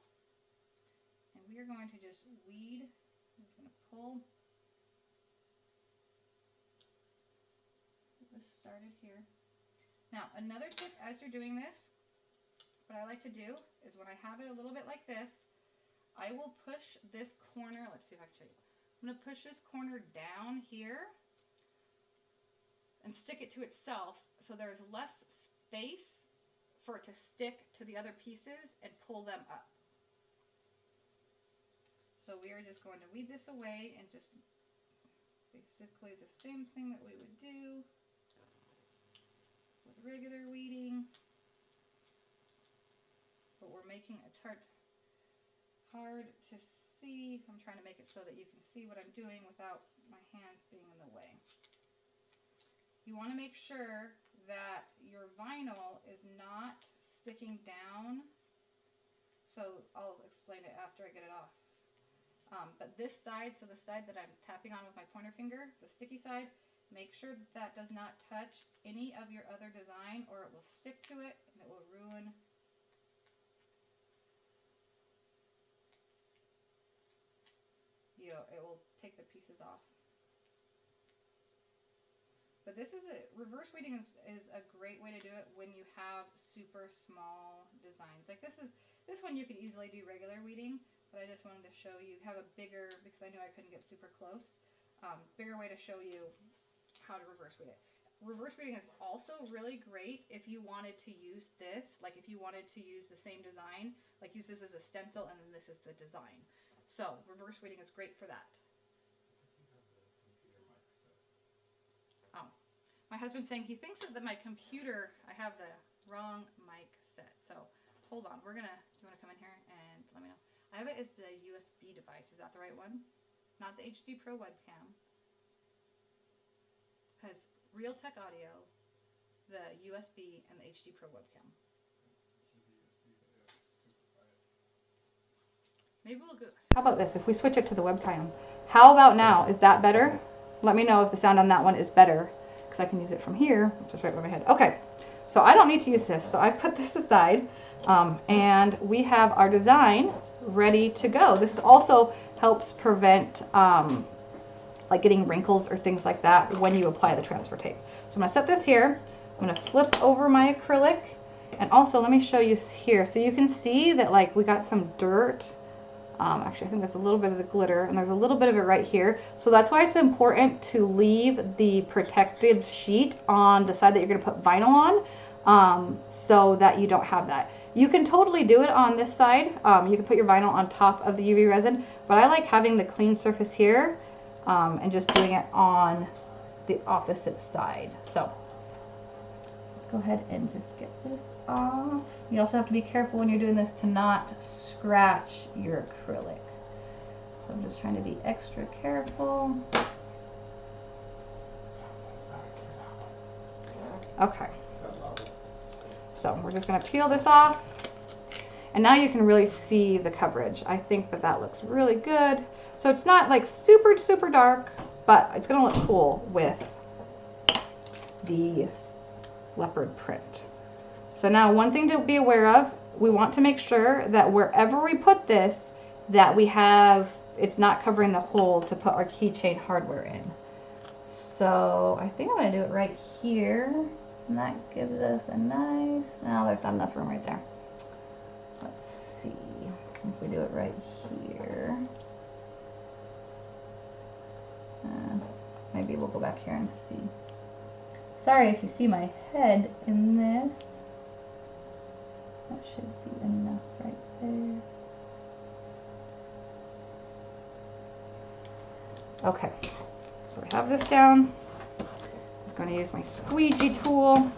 And we are going to just weed. I'm just going to pull this started here. Now, another tip as you're doing this, what I like to do is when I have it a little bit like this, I will push this corner. Let's see if I can show you. I'm going to push this corner down here and stick it to itself so there's less space for it to stick to the other pieces and pull them up. So we are just going to weed this away and just basically the same thing that we would do with regular weeding, but we're making it hard to see. I'm trying to make it so that you can see what I'm doing without my hands being in the way. You want to make sure that your vinyl is not sticking down. So I'll explain it after I get it off. But this side, so the side that I'm tapping on with my pointer finger, the sticky side, make sure that that does not touch any of your other design or it will stick to it and it will ruin it will take the pieces off. But this is reverse weeding is a great way to do it when you have super small designs. Like this one you could easily do regular weeding. But I just wanted to show you, have a bigger, because I knew I couldn't get super close, bigger way to show you how to reverse weed it. Reverse weeding is also really great if you wanted to use this, like if you wanted to use the same design, like use this as a stencil and then this is the design. So reverse weeding is great for that. Oh, my husband's saying he thinks that my computer, I have the wrong mic set. So hold on, do you want to come in here and let me know? I have it as the USB device. Is that the right one? Not the HD Pro webcam. Has Realtek audio, the USB, and the HD Pro webcam. Maybe we'll go. How about this? If we switch it to the webcam. How about now? Is that better? Let me know if the sound on that one is better, because I can use it from here, which is right over my head. Okay, so I don't need to use this. So I put this aside, and we have our design ready to go. This also helps prevent like getting wrinkles or things like that when you apply the transfer tape. So I'm going to set this here. I'm going to flip over my acrylic, and also let me show you here so you can see that like we got some dirt. Actually I think there's a little bit of the glitter and there's a little bit of it right here. So that's why it's important to leave the protective sheet on the side that you're going to put vinyl on, so that you don't have that. You can totally do it on this side. You can put your vinyl on top of the UV resin, but I like having the clean surface here and just doing it on the opposite side. So let's go ahead and just get this off. You also have to be careful when you're doing this to not scratch your acrylic. So I'm just trying to be extra careful. Okay. So we're just going to peel this off. And now you can really see the coverage. I think that that looks really good. So it's not like super, super dark, but it's gonna look cool with the leopard print. So now one thing to be aware of, we want to make sure that wherever we put this, that we have, it's not covering the hole to put our keychain hardware in. So I think I'm gonna do it right here. And that gives us a nice, oh, there's not enough room right there. Let's see if we do it right here. Maybe we'll go back here and see. Sorry if you see my head in this. That should be enough right there. Okay, so we have this down. I'm going to use my squeegee tool.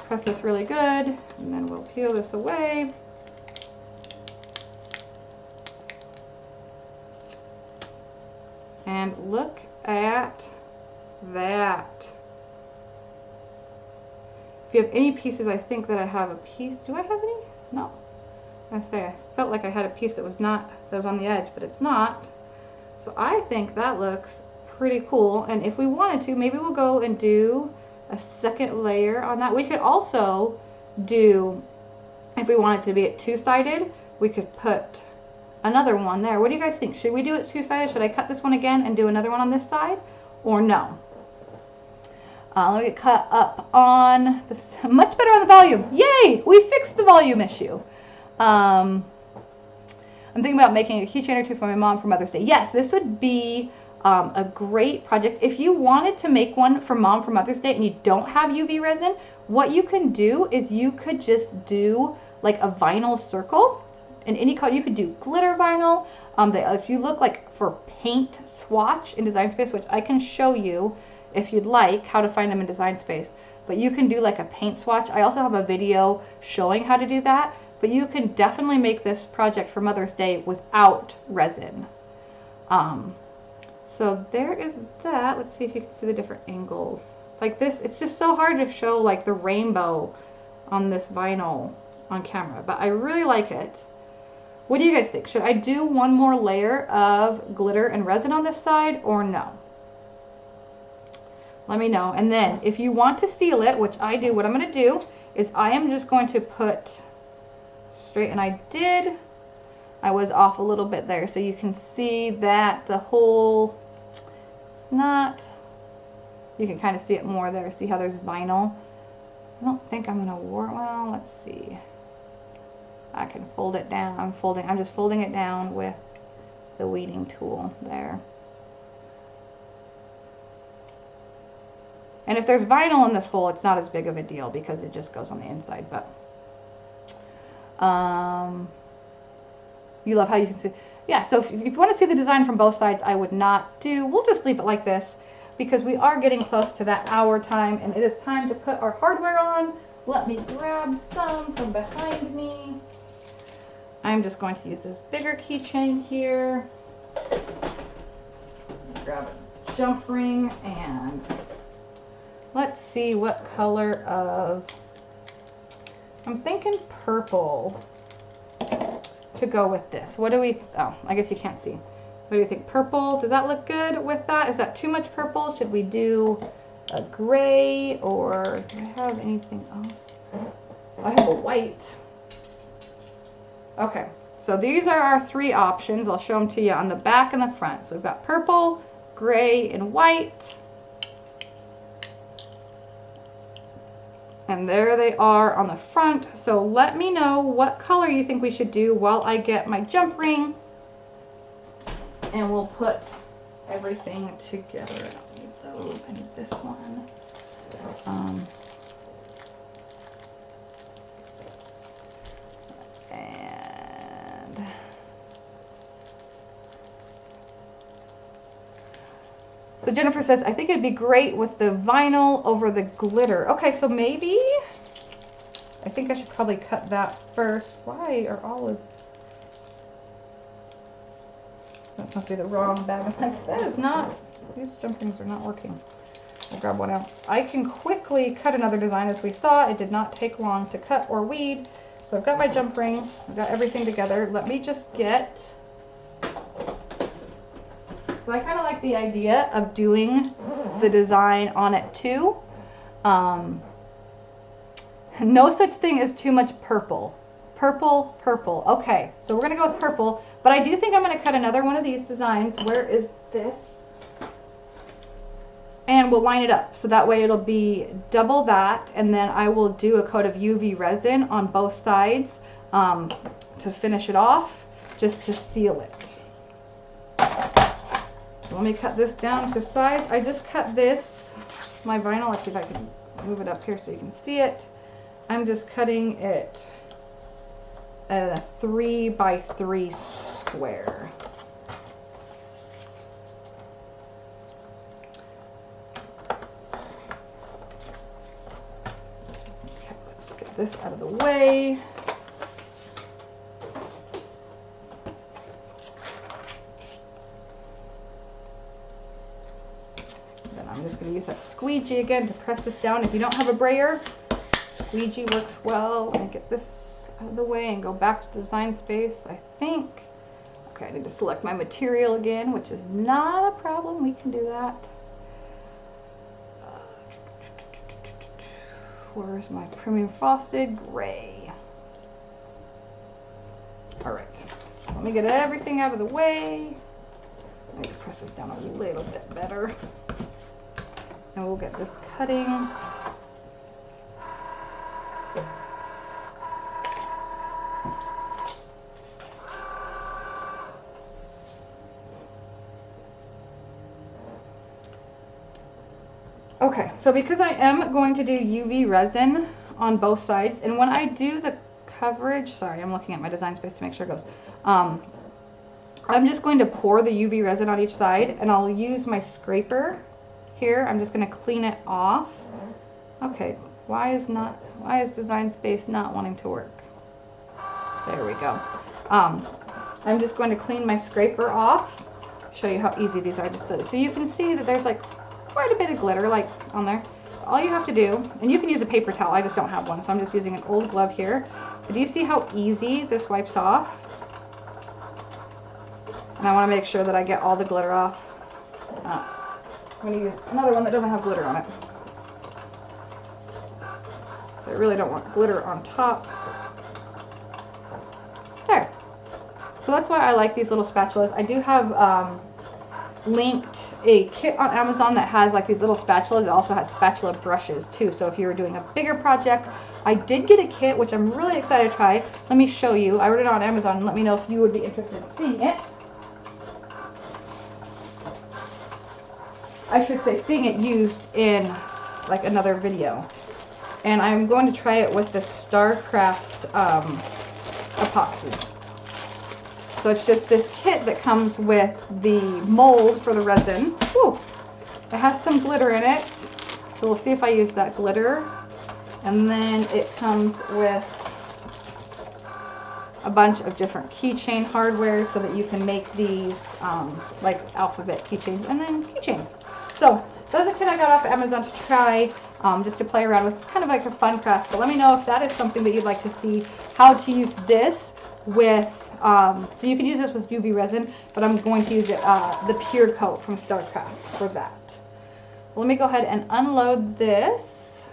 Press this really good, and then we'll peel this away. And look at that. If you have any pieces, I think that I have a piece. Do I have any? No. I felt like I had a piece that was on the edge, but it's not. So I think that looks pretty cool. And if we wanted to, maybe we'll go and do a second layer on that. We could also do, if we wanted to be it two-sided, we could put another one there. What do you guys think? Should we do it two-sided? Should I cut this one again and do another one on this side, or no? Let me get cut up on this. Much better on the volume. Yay! We fixed the volume issue. I'm thinking about making a keychain or two for my mom for Mother's Day. Yes, this would be a great project. If you wanted to make one for mom for Mother's Day and you don't have UV resin, what you can do is you could just do like a vinyl circle in any color. You could do glitter vinyl. If you look like for paint swatch in Design Space, which I can show you if you'd like how to find them in Design Space, but you can do like a paint swatch. I also have a video showing how to do that, but you can definitely make this project for Mother's Day without resin. So there is that. Let's see if you can see the different angles. Like this, it's just so hard to show like the rainbow on this vinyl on camera, but I really like it. What do you guys think? Should I do one more layer of glitter and resin on this side or no? Let me know. And then if you want to seal it, which I do, what I'm going to do is I am just going to put straight, and I was off a little bit there, so you can see that the whole, it's not, you can kind of see it more there. See how there's vinyl? I don't think I'm going to well, let's see. I can fold it down. I'm just folding it down with the weeding tool there. And if there's vinyl in this hole, it's not as big of a deal because it just goes on the inside. But you love how you can see. Yeah, so if you want to see the design from both sides, I would not do. We'll just leave it like this because we are getting close to that hour time, and it is time to put our hardware on. Let me grab some from behind me. I'm just going to use this bigger keychain here. Grab a jump ring, and let's see what color of, I'm thinking purple to go with this. What do we, oh, I guess you can't see. What do you think? Purple, does that look good with that? Is that too much purple? Should we do a gray, or do I have anything else? I have a white. Okay, so these are our three options. I'll show them to you on the back and the front. So we've got purple, gray, and white. And there they are on the front. So let me know what color you think we should do while I get my jump ring. And we'll put everything together. I don't need those. I need this one. So Jennifer says, I think it'd be great with the vinyl over the glitter. Okay, so maybe, I think I should probably cut that first. Why are all of, that must be the wrong bag. I'm like, that is not, these jump rings are not working. I'll grab one out. I can quickly cut another design as we saw. It did not take long to cut or weed. So I've got my jump ring, I've got everything together. Let me just get, so I kind of like the idea of doing the design on it too. No such thing as too much purple. Purple, purple. Okay, so we're going to go with purple, but I do think I'm going to cut another one of these designs. Where is this? And we'll line it up, so that way it'll be double that, and then I will do a coat of UV resin on both sides to finish it off, just to seal it. Let me cut this down to size. I just cut this, my vinyl, let's see if I can move it up here so you can see it. I'm just cutting it at a 3 by 3 square. This out of the way. Then I'm just going to use that squeegee again to press this down. If you don't have a brayer, squeegee works well. Let me get this out of the way and go back to design space, I think. Okay, I need to select my material again, which is not a problem. We can do that. Where's my premium frosted gray? All right, let me get everything out of the way. I need to press this down a little bit better. And we'll get this cutting. Okay, so because I am going to do UV resin on both sides, and when I do the coverage, sorry, I'm looking at my design space to make sure it goes, I'm just going to pour the UV resin on each side, and I'll use my scraper here. I'm just going to clean it off. Okay, why is design space not wanting to work? There we go. I'm just going to clean my scraper off, show you how easy these are to set. So you can see that there's like quite a bit of glitter like on there. All you have to do, and you can use a paper towel, I just don't have one, so I'm just using an old glove here. But do you see how easy this wipes off? And I want to make sure that I get all the glitter off. I'm going to use another one that doesn't have glitter on it. So I really don't want glitter on top. It's there. So that's why I like these little spatulas. I do have linked a kit on Amazon that has like these little spatulas. It also has spatula brushes too, so if you were doing a bigger project. I did get a kit which I'm really excited to try. Let me show you. I ordered it on Amazon, and let me know if you would be interested in seeing it. I should say seeing it used in like another video. And I'm going to try it with the StarCraft epoxy. So it's just this kit that comes with the mold for the resin. Woo! It has some glitter in it. So we'll see if I use that glitter. And then it comes with a bunch of different keychain hardware so that you can make these like alphabet keychains and then keychains. So that's a kit I got off Amazon to try, just to play around with, kind of like a fun craft. But let me know if that is something that you'd like to see, how to use this with, so you can use this with UV resin, but I'm going to use it, the pure coat from StarCraft for that. Let me go ahead and unload this.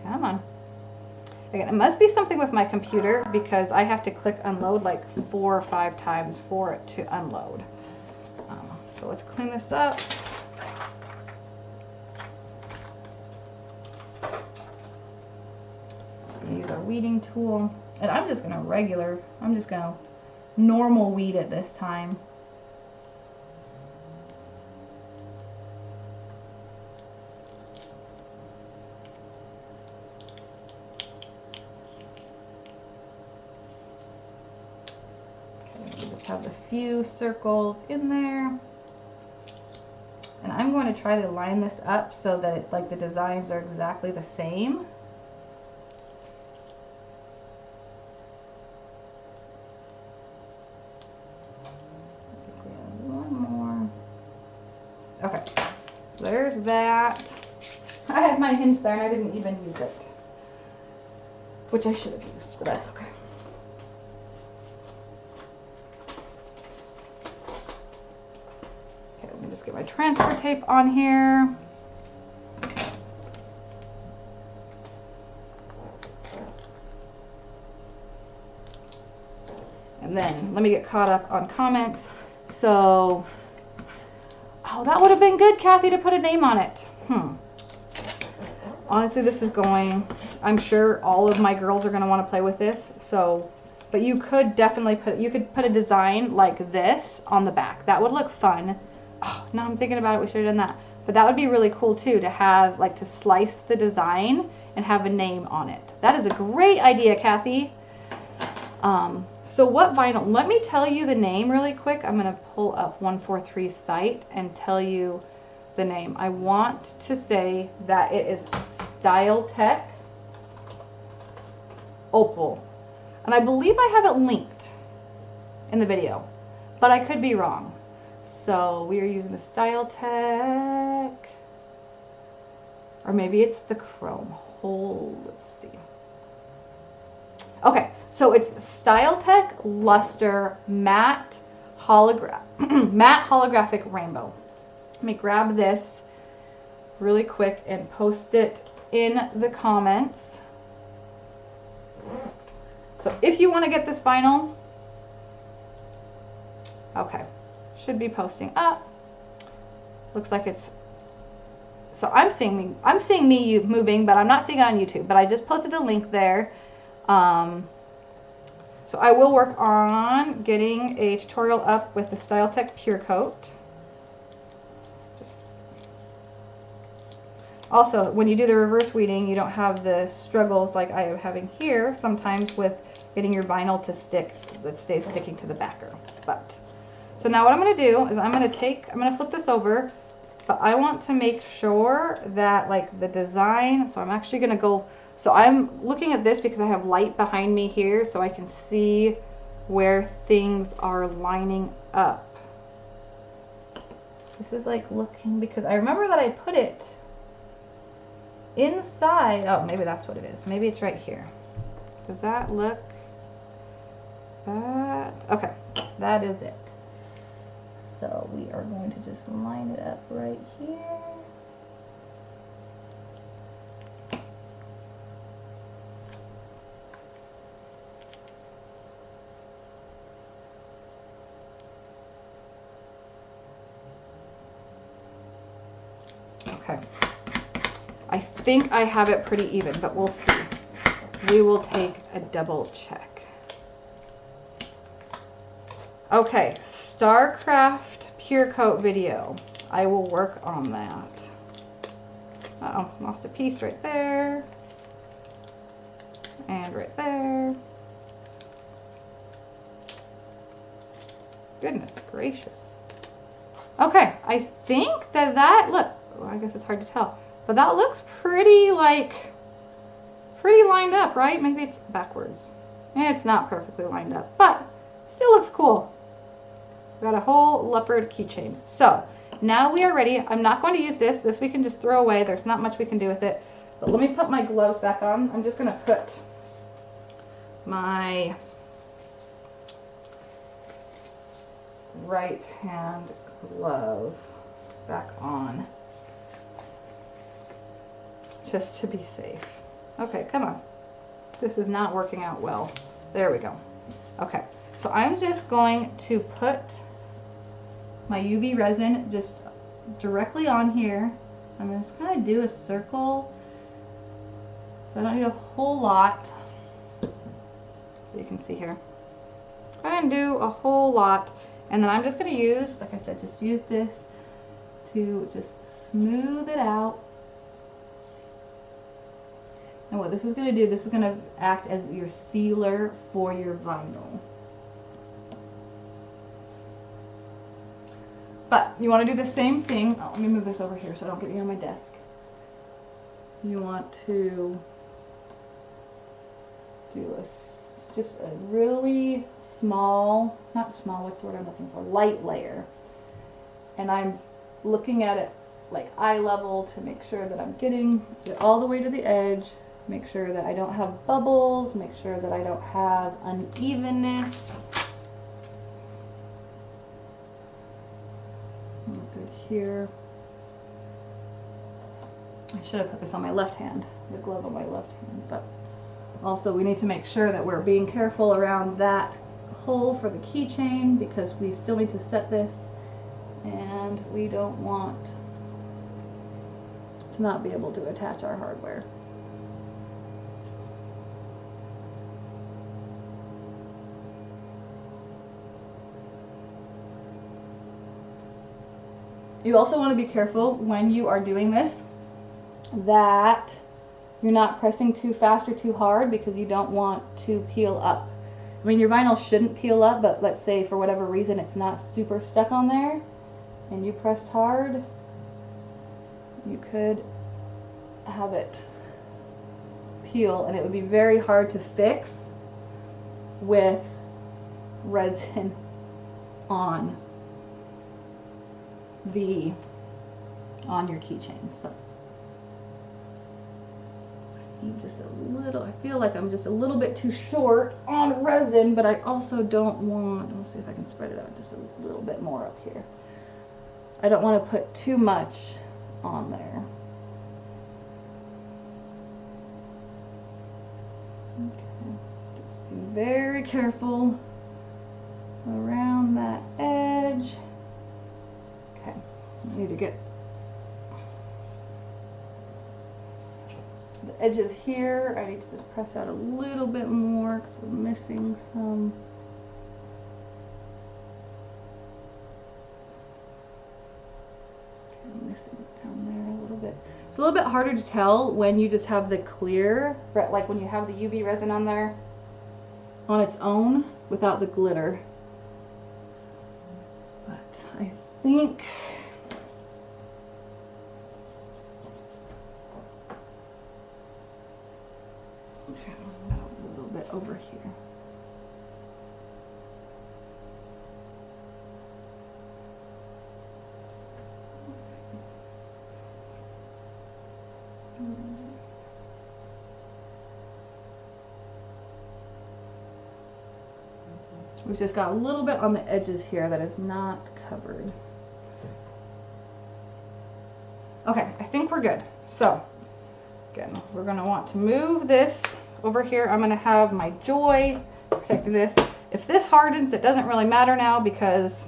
Come on. Again, it must be something with my computer because I have to click unload like 4 or 5 times for it to unload. So let's clean this up. So use our weeding tool. And I'm just going to normal weed it this time. Okay, just have a few circles in there. And I'm going to try to line this up so that like the designs are exactly the same. One more. Okay, there's that. I had my hinge there and I didn't even use it. which I should have used, but that's okay. Okay, let me just get my transfer tape on here. And then let me get caught up on comments. So, oh, that would have been good, Kathy, to put a name on it. Honestly, this is going, I'm sure all of my girls are going to want to play with this. So, but you could definitely put a design like this on the back. That would look fun. Oh, now I'm thinking about it, we should have done that. But that would be really cool too, to have, like, to slice the design and have a name on it. That is a great idea, Kathy. So what vinyl, let me tell you the name really quick. I'm going to pull up 143 site and tell you the name. I want to say that it is Style Tech Opal. And I believe I have it linked in the video, but I could be wrong. So we are using the Style Tech, or maybe it's the Chrome. Let's see. Okay, so it's Style Tech Luster Matte Holographic Rainbow. Let me grab this really quick and post it in the comments. So if you want to get this vinyl, okay, should be posting up. Looks like it's, so I'm seeing me moving, but I'm not seeing it on YouTube, but I just posted the link there. So I will work on getting a tutorial up with the Style Tech Pure Coat. Also, when you do the reverse weeding, you don't have the struggles like I am having here sometimes with getting your vinyl to stick, that stays sticking to the backer. But, so now what I'm going to do is I'm going to flip this over, but I want to make sure that, like, the design, so I'm actually going to go, so I'm looking at this because I have light behind me here so I can see where things are lining up. This is like looking, because I remember that I put it inside. Oh, maybe that's what it is. Maybe it's right here. Does that look? That, okay, that is it. So we are going to just line it up right here. Okay. I think I have it pretty even, but we'll see. We will take a double check. Okay, StarCraft Pure Coat video. I will work on that. Uh-oh, lost a piece right there. And right there. Goodness gracious. Okay, I think that look, well, I guess it's hard to tell, but that looks pretty, like, pretty lined up, right? Maybe it's backwards. It's not perfectly lined up, but still looks cool. Got a whole leopard keychain. So now we are ready. I'm not going to use this. This we can just throw away. There's not much we can do with it. But let me put my gloves back on. I'm just going to put my right hand glove back on, just to be safe. Okay, come on. This is not working out well. There we go. Okay, so I'm just going to put my UV resin just directly on here. I'm just going to do a circle, so I don't need a whole lot. So you can see here. I didn't do a whole lot. And then I'm just going to use, like I said, just use this to just smooth it out. And what this is going to do, this is going to act as your sealer for your vinyl. But you want to do the same thing. Oh, let me move this over here so I don't get me on my desk. You want to do just a really small, not small, what's the word I'm looking for? Light layer. And I'm looking at it like eye level to make sure that I'm getting it all the way to the edge. Make sure that I don't have bubbles, make sure that I don't have unevenness. Good here. I should have put this on my left hand, the glove on my left hand, but also we need to make sure that we're being careful around that hole for the keychain because we still need to set this and we don't want to not be able to attach our hardware. You also want to be careful when you are doing this that you're not pressing too fast or too hard because you don't want to peel up. I mean, your vinyl shouldn't peel up, but let's say for whatever reason it's not super stuck on there and you pressed hard, you could have it peel and it would be very hard to fix with resin on your keychain. So I need just a little, I feel like I'm just a little bit too short on resin, but I also don't want, let's see if I can spread it out just a little bit more up here. I don't want to put too much on there. Okay, just be very careful around that edge. Okay, I need to get the edges here. I need to just press out a little bit more because we're missing some. Okay, I'm missing it down there a little bit. It's a little bit harder to tell when you just have the clear, like when you have the UV resin on there on its own without the glitter. But I think a little bit over here. We've just got a little bit on the edges here that is not covered. Okay, I think we're good. So, again, we're going to want to move this over here. I'm going to have my Joy protecting this. If this hardens, it doesn't really matter now because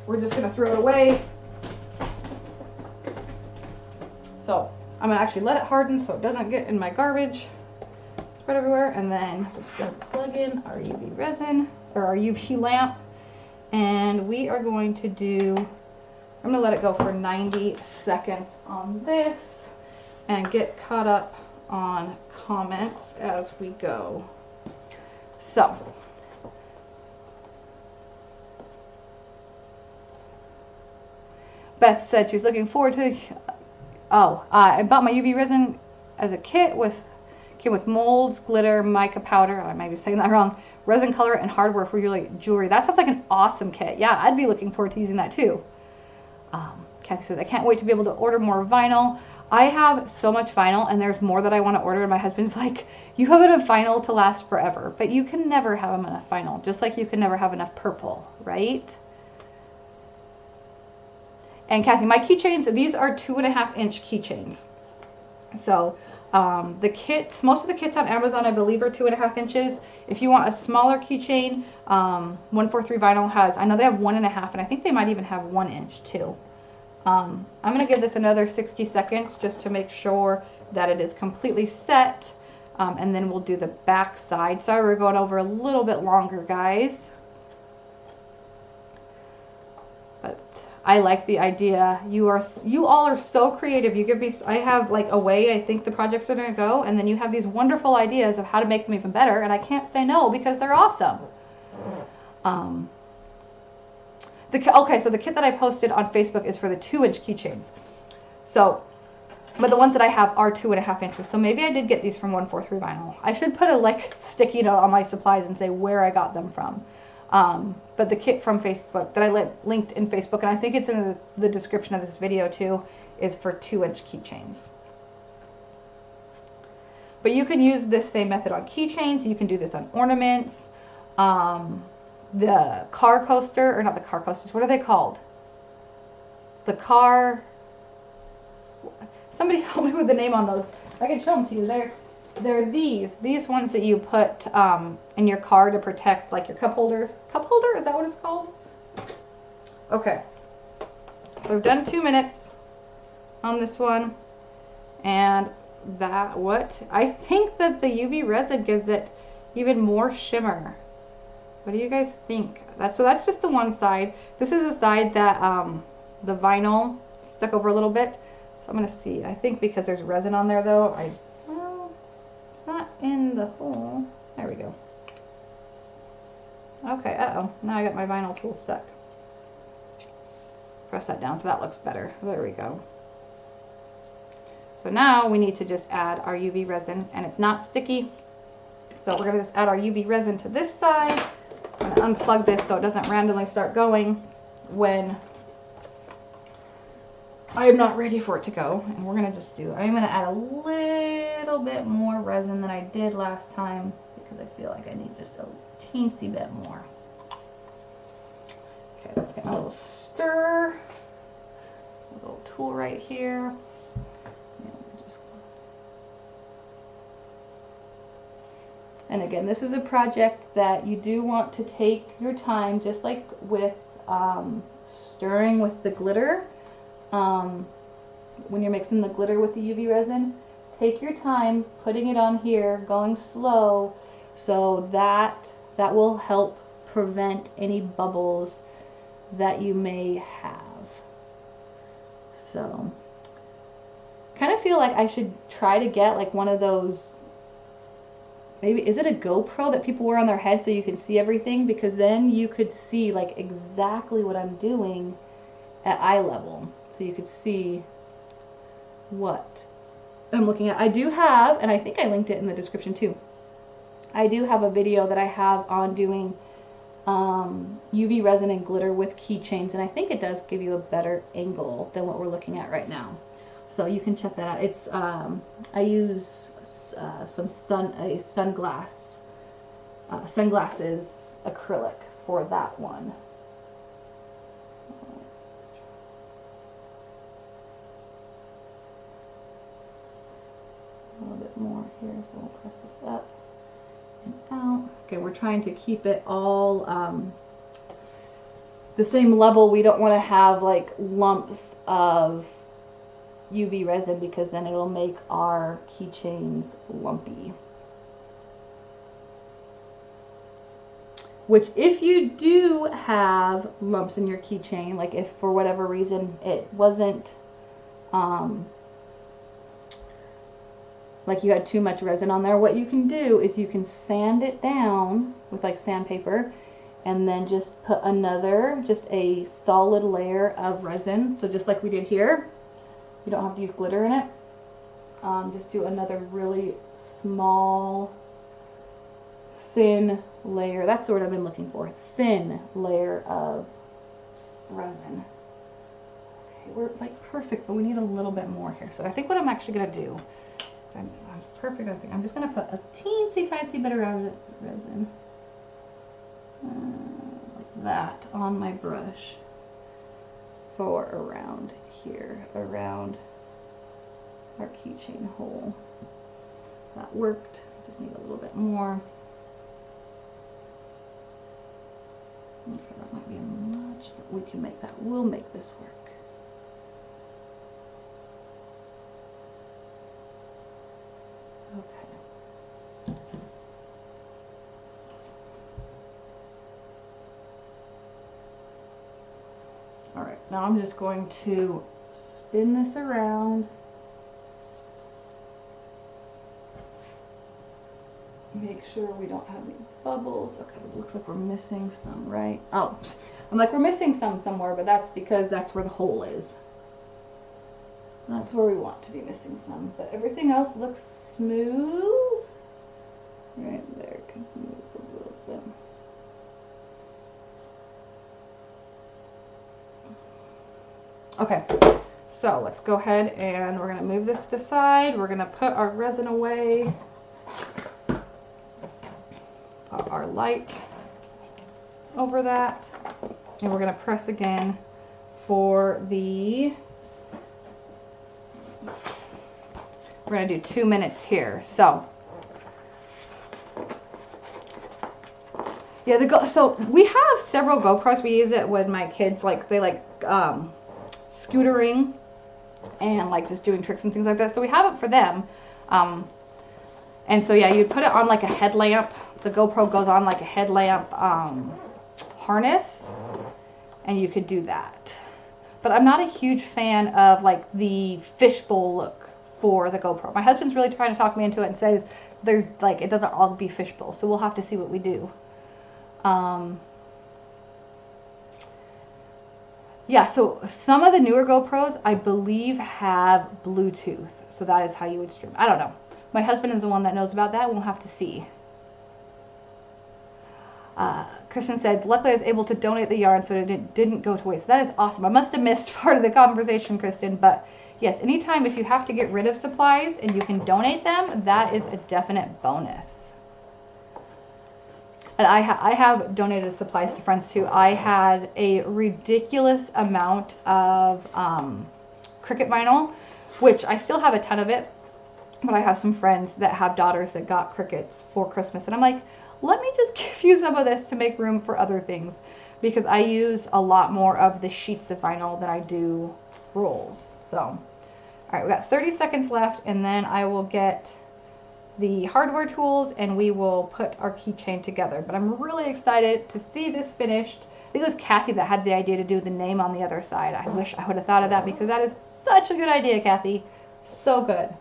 we're just going to throw it away. So, I'm going to actually let it harden so it doesn't get in my garbage, spread everywhere, and then we're just going to plug in our UV resin, or our UV lamp, and we are going to do, I'm going to let it go for 90 seconds on this and get caught up on comments as we go. So, Beth said she's looking forward to, I bought my UV resin as a kit with molds, glitter, mica powder, I might be saying that wrong, resin color, and hardware for your jewelry. That sounds like an awesome kit. Yeah, I'd be looking forward to using that too. Kathy says, I can't wait to be able to order more vinyl. I have so much vinyl and there's more that I want to order, and my husband's like, you have enough vinyl to last forever, but you can never have enough vinyl, just like you can never have enough purple, right? And Kathy, my keychains, these are 2.5-inch keychains. So the kits, most of the kits on Amazon, I believe, are 2.5 inches. If you want a smaller keychain, 143 Vinyl has, I know they have 1.5, and I think they might even have 1 inch too. I'm going to give this another 60 seconds just to make sure that it is completely set, and then we'll do the back side. Sorry, we're going over a little bit longer, guys. But I like the idea. You all are so creative. You give me, I have like a way I think the projects are going to go, and then you have these wonderful ideas of how to make them even better, and I can't say no because they're awesome. Okay, so the kit that I posted on Facebook is for the 2-inch keychains. So, but the ones that I have are 2.5 inches. So maybe I did get these from 143 Vinyl. I should put a sticky note on my supplies and say where I got them from. But the kit from Facebook that I linked in Facebook, and I think it's in the description of this video too, is for 2-inch keychains. But you can use this same method on keychains. You can do this on ornaments. The car coaster, or not the car coasters, what are they called? The car, somebody help me with the name on those. I can show them to you. They're these ones that you put in your car to protect like your cup holders. Cup holder, is that what it's called? Okay. So we've done 2 minutes on this one. And I think that the UV resin gives it even more shimmer. What do you guys think? So that's just the one side. This is the side that the vinyl stuck over a little bit. So I'm gonna see. I think because there's resin on there though, well, it's not in the hole. There we go. Okay, now I got my vinyl tool stuck. Press that down so that looks better. There we go. So now we need to just add our UV resin, and it's not sticky. So we're gonna just add our UV resin to this side. I'm gonna unplug this so it doesn't randomly start going when I am not ready for it to go. And we're gonna I'm gonna add a little bit more resin than I did last time because I feel like I need just a teensy bit more. Okay, let's get my little stir. A little tool right here. And again, this is a project that you do want to take your time, just like with stirring with the glitter. When you're mixing the glitter with the UV resin, take your time putting it on here, going slow, so that will help prevent any bubbles that you may have. So, kind of feel like I should try to get like one of those. Maybe, is it a GoPro that people wear on their head so you can see everything? Because then you could see like exactly what I'm doing at eye level. So you could see what I'm looking at. I do have, and I think I linked it in the description too. I do have a video that I have on doing UV resin and glitter with keychains. And I think it does give you a better angle than what we're looking at right now. So you can check that out. It's, I use sunglasses acrylic for that one. A little bit more here, so we'll press this up and out. Okay, we're trying to keep it all the same level. We don't want to have like lumps of UV resin because then it'll make our keychains lumpy. Which if you do have lumps in your keychain, like if for whatever reason it wasn't like you had too much resin on there, what you can do is you can sand it down with like sandpaper and then just put just a solid layer of resin. So just like we did here. You don't have to use glitter in it. Just do another really small, thin layer. That's the word I've been looking for. Thin layer of resin. Okay, we're like perfect, but we need a little bit more here. So I think what I'm actually going to do is I'm perfect. I think I'm just going to put a teensy tiny bit of resin like that on my brush for around here, around our keychain hole. That worked. Just need a little bit more. Okay, that might be much, but we can make that. We'll make this work. Okay. All right, now I'm just going to spin this around. Make sure we don't have any bubbles. Okay, it looks like we're missing some, right? Oh, I'm like, we're missing some somewhere, but that's because that's where the hole is. That's where we want to be missing some. But everything else looks smooth. Right there, can move a little bit. Okay, so let's go ahead and we're going to move this to the side. We're going to put our resin away. light over that. And we're going to press again for the, we're going to do 2 minutes here. So yeah, so we have several GoPros. We use it when my kids they like scootering and like just doing tricks and things like that. So we have it for them. And so yeah, you put it on like a headlamp. The GoPro goes on like a headlamp harness, and you could do that. But I'm not a huge fan of like the fishbowl look for the GoPro. My husband's really trying to talk me into it and say there's like it doesn't all be fishbowl. So we'll have to see what we do. Yeah, so some of the newer GoPros, I believe, have Bluetooth. So that is how you would stream. I don't know. My husband is the one that knows about that. We'll have to see. Kristen said, luckily I was able to donate the yarn so it didn't go to waste. That is awesome. I must have missed part of the conversation, Kristen. But yes, anytime if you have to get rid of supplies and you can donate them, that is a definite bonus. And I have donated supplies to friends too. I had a ridiculous amount of Cricut vinyl, which I still have a ton of it. But I have some friends that have daughters that got Cricuts for Christmas. And I'm like, let me just give you some of this to make room for other things. Because I use a lot more of the sheets of vinyl than I do rolls. So, all right, we got 30 seconds left. And then I will get the hardware tools and we will put our keychain together. But I'm really excited to see this finished. I think it was Kathy that had the idea to do the name on the other side. I wish I would have thought of that because that is such a good idea, Kathy. So good.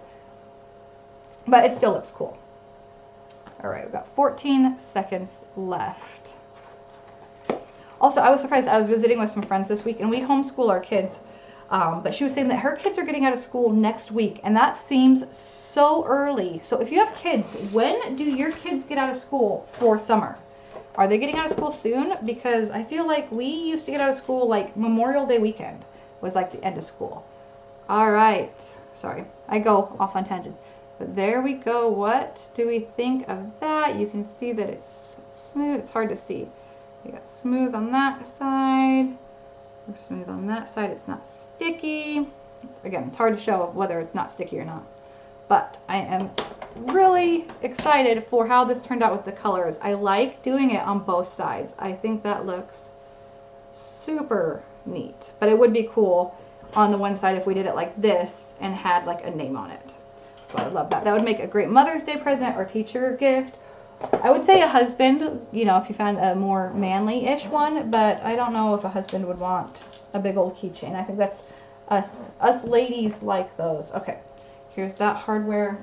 But it still looks cool. All right, we've got 14 seconds left. Also, I was surprised. I was visiting with some friends this week, and we homeschool our kids. But she was saying that her kids are getting out of school next week, and that seems so early. So if you have kids, when do your kids get out of school for summer? Are they getting out of school soon? Because I feel like we used to get out of school like Memorial Day weekend was like the end of school. All right. Sorry, I go off on tangents. But there we go. What do we think of that? You can see that it's smooth. It's hard to see. You got smooth on that side. Smooth on that side. It's not sticky. Again, it's hard to show whether it's not sticky or not. But I am really excited for how this turned out with the colors. I like doing it on both sides. I think that looks super neat. But it would be cool on the one side if we did it like this and had like a name on it. So I love that. That would make a great Mother's Day present or teacher gift. I would say a husband, you know, if you found a more manly-ish one, but I don't know if a husband would want a big old keychain. I think that's us ladies like those. Okay, here's that hardware.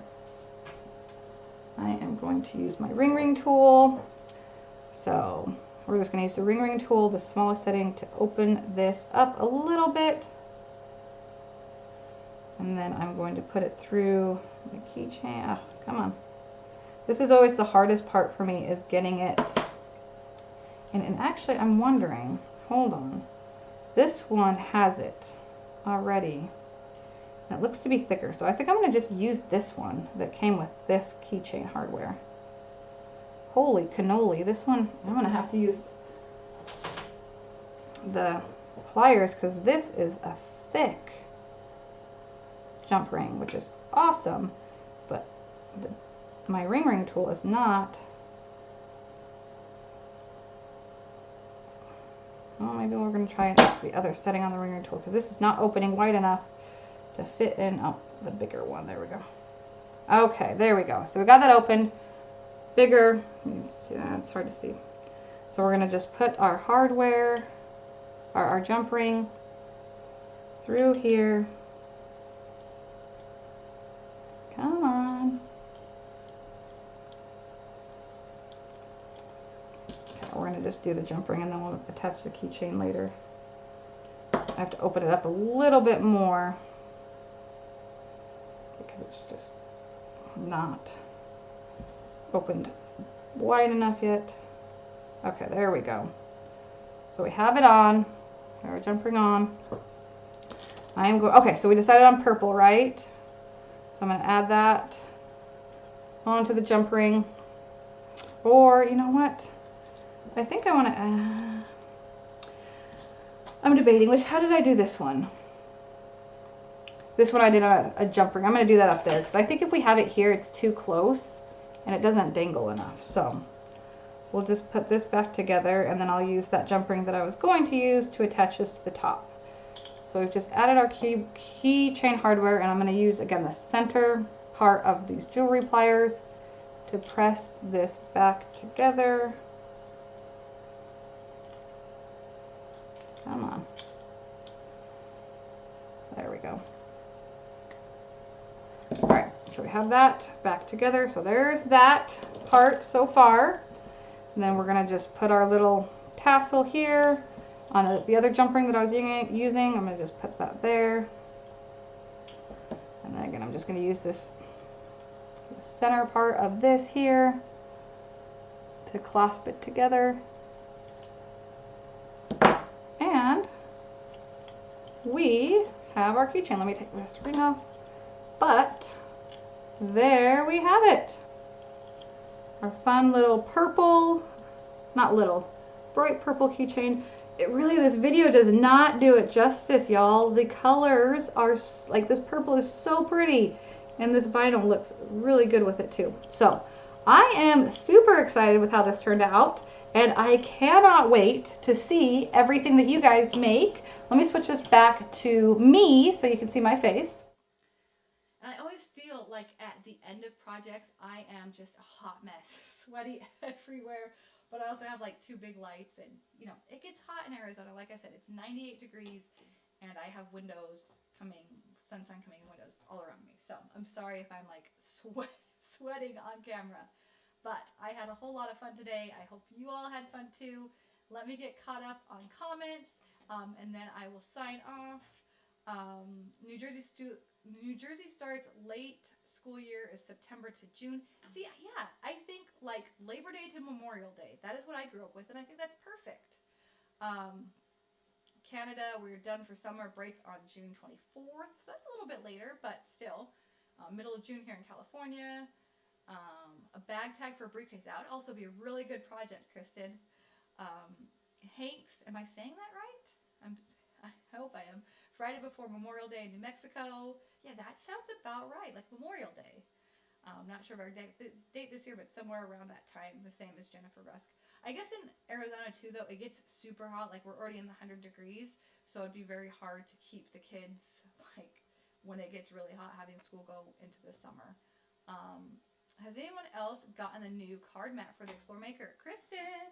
I am going to use my ring tool. So we're just going to use the ring tool, the smallest setting, to open this up a little bit. And then I'm going to put it through the keychain. Oh, come on. This is always the hardest part for me, is getting it. And actually, I'm wondering, hold on. This one has it already. And it looks to be thicker. So I think I'm going to just use this one that came with this keychain hardware. Holy cannoli. This one, I'm going to have to use the pliers because this is a thick jump ring, which is awesome. But my ring tool is not. Well, maybe we're going to try the other setting on the ring tool because this is not opening wide enough to fit in. Oh, the bigger one. There we go. Okay, there we go. So we got that opened. Bigger. Yeah, it's hard to see. So we're going to just put our hardware, our jump ring through here. Come on. Okay, we're going to just do the jump ring and then we'll attach the keychain later. I have to open it up a little bit more because it's just not opened wide enough yet. Okay, there we go. So we have it on. Our jump ring on. Okay, so we decided on purple, right? So I'm going to add that onto the jump ring. Or, you know what? I think I want to, I'm debating, how did I do this one? This one I did a jump ring. I'm going to do that up there because I think if we have it here, it's too close and it doesn't dangle enough. So we'll just put this back together and then I'll use that jump ring that I was going to use to attach this to the top. So we've just added our keychain hardware, and I'm going to use, again, the center part of these jewelry pliers to press this back together. Come on. There we go. All right, so we have that back together. So there's that part so far. And then we're going to just put our little tassel here on the other jump ring that I was using. I'm going to just put that there. And then again, I'm just going to use this center part of this here to clasp it together. And we have our keychain. Let me take this ring off. But there we have it. Our fun little purple, not little, bright purple keychain. It really, this video does not do it justice, y'all. The colors are, like, this purple is so pretty, and this vinyl looks really good with it too. So I am super excited with how this turned out, and I cannot wait to see everything that you guys make. Let me switch this back to me so you can see my face. And I always feel like at the end of projects, I am just a hot mess, sweaty everywhere. But I also have like 2 big lights, and you know, it gets hot in Arizona. Like I said, it's 98 degrees and I have windows coming, sunshine coming in windows all around me. So I'm sorry if I'm like sweating on camera, but I had a whole lot of fun today. I hope you all had fun too. Let me get caught up on comments, and then I will sign off. New Jersey starts late school year is September to June. See, yeah, I think like Labor Day to Memorial Day. That is what I grew up with, and I think that's perfect. Canada, we're done for summer break on June 24th, so that's a little bit later, but still. Middle of June here in California. A bag tag for a briefcase. That would also be a really good project, Kristen. Hanks, am I saying that right? I hope I am. Friday before Memorial Day in New Mexico. Yeah, that sounds about right, like Memorial Day. I'm not sure of our date this year, but somewhere around that time, the same as Jennifer Rusk. I guess in Arizona too, though, it gets super hot. Like, we're already in the 100 degrees, so it'd be very hard to keep the kids, like, when it gets really hot, having school go into the summer. Has anyone else gotten the new card mat for the Explore Maker? Kristen!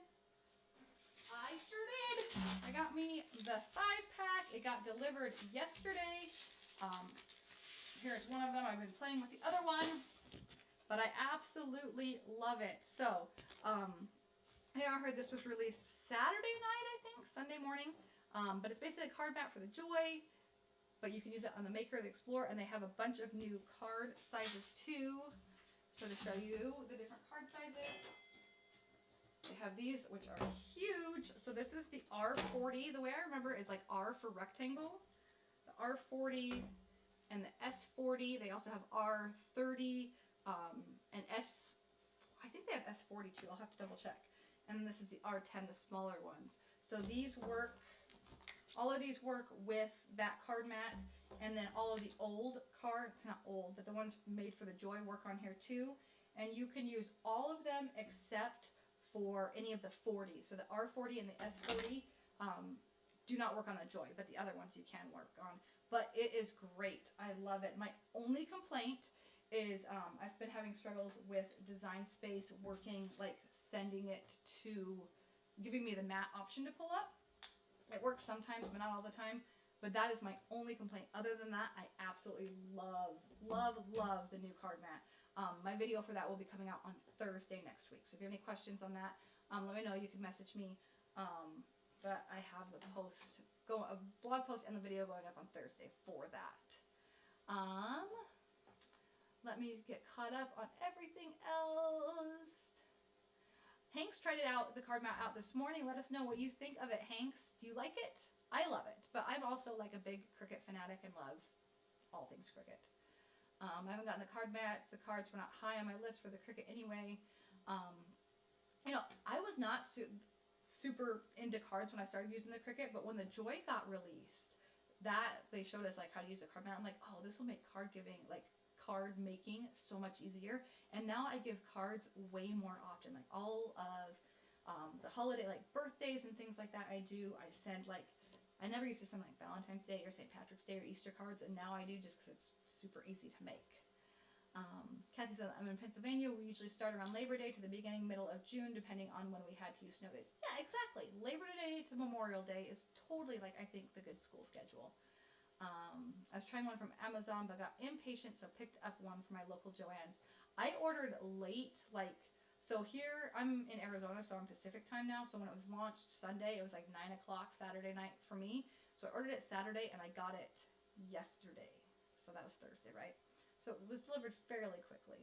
I sure did. I got me the 5-pack. It got delivered yesterday. Here's one of them. I've been playing with the other one, but I absolutely love it. So, I heard this was released Saturday night, I think, Sunday morning. But it's basically a card mat for the Joy, but you can use it on the Maker, the Explore, and they have a bunch of new card sizes too. So to show you the different card sizes. They have these, which are huge. So this is the R40. The way I remember it is like R for rectangle. The R40 and the S40. They also have R30 and I think they have S40 too. I'll have to double check. And this is the R10, the smaller ones. So these work, all of these work with that card mat. And then all of the old cards, not old, but the ones made for the Joy work on here too. And you can use all of them except for any of the 40s. So the R40 and the S40 do not work on the Joy, but the other ones you can work on. But it is great. I love it. My only complaint is I've been having struggles with Design Space working, like sending it to, giving me the mat option to pull up. It works sometimes, but not all the time. But that is my only complaint. Other than that, I absolutely love the new card mat. My video for that will be coming out on Thursday next week. So if you have any questions on that, let me know. You can message me. But I have the a blog post and the video going up on Thursday for that. Let me get caught up on everything else. Hanks tried it out, the card mat out this morning. Let us know what you think of it, Hanks. Do you like it? I love it, but I'm also like a big Cricut fanatic and love all things Cricut. I haven't gotten the card mats. The cards were not high on my list for the Cricut anyway. You know, I was not super into cards when I started using the Cricut, but when the Joy got released, that they showed us like how to use the card mat. I'm like, oh, this will make card giving, like card making, so much easier. And now I give cards way more often. Like all of the holiday, like birthdays and things like that, I send like, I never used to send like Valentine's Day or St. Patrick's Day or Easter cards, and now I do just because it's super easy to make. Kathy says, I'm in Pennsylvania. We usually start around Labor Day to the beginning, middle of June, depending on when we had to use snow days. Yeah, exactly. Labor Day to Memorial Day is totally like, I think, the good school schedule. I was trying one from Amazon, but got impatient, so picked up one from my local Joann's. I ordered late, like, so here, I'm in Arizona, so I'm Pacific time now, so when it was launched Sunday, it was like 9 o'clock Saturday night for me. So I ordered it Saturday, and I got it yesterday. So that was Thursday, right? So it was delivered fairly quickly.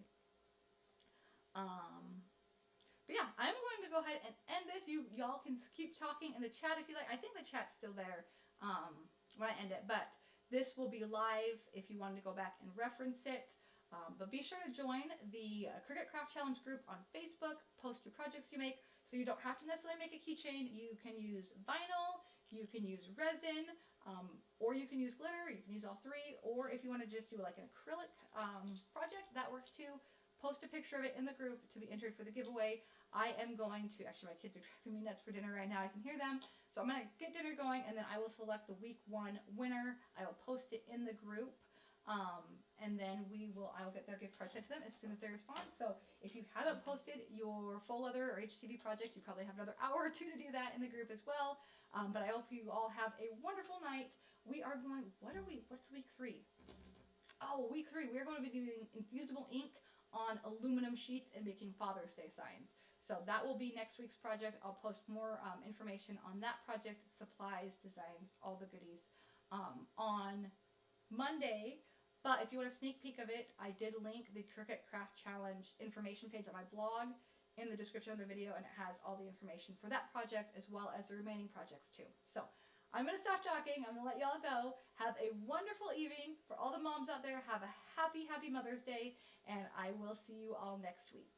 But yeah, I'm going to go ahead and end this. Y'all can keep talking in the chat if you like. I think the chat's still there when I end it, but this will be live if you wanted to go back and reference it. But be sure to join the Cricut Craft Challenge group on Facebook. Post your projects you make, so you don't have to necessarily make a keychain. You can use vinyl, you can use resin, or you can use glitter, you can use all three, or if you want to just do like an acrylic project, that works too. Post a picture of it in the group to be entered for the giveaway. I am going to, actually my kids are driving me nuts for dinner right now, I can hear them. So I'm going to get dinner going, and then I will select the week 1 winner. I will post it in the group, and then I will get their gift card sent to them as soon as they respond. So if you haven't posted your faux leather or HTV project, you probably have another hour or 2 to do that in the group as well. But I hope you all have a wonderful night. We are going, what's week 3? Oh, week 3, we're going to be doing infusible ink on aluminum sheets and making Father's Day signs. So that will be next week's project. I'll post more information on that project, supplies, designs, all the goodies on Monday. But if you want a sneak peek of it, I did link the Cricut Craft Challenge information page on my blog in the description of the video, and it has all the information for that project as well as the remaining projects too. So I'm going to stop talking. I'm going to let y'all go. Have a wonderful evening. For all the moms out there, have a happy, happy Mother's Day, and I will see you all next week.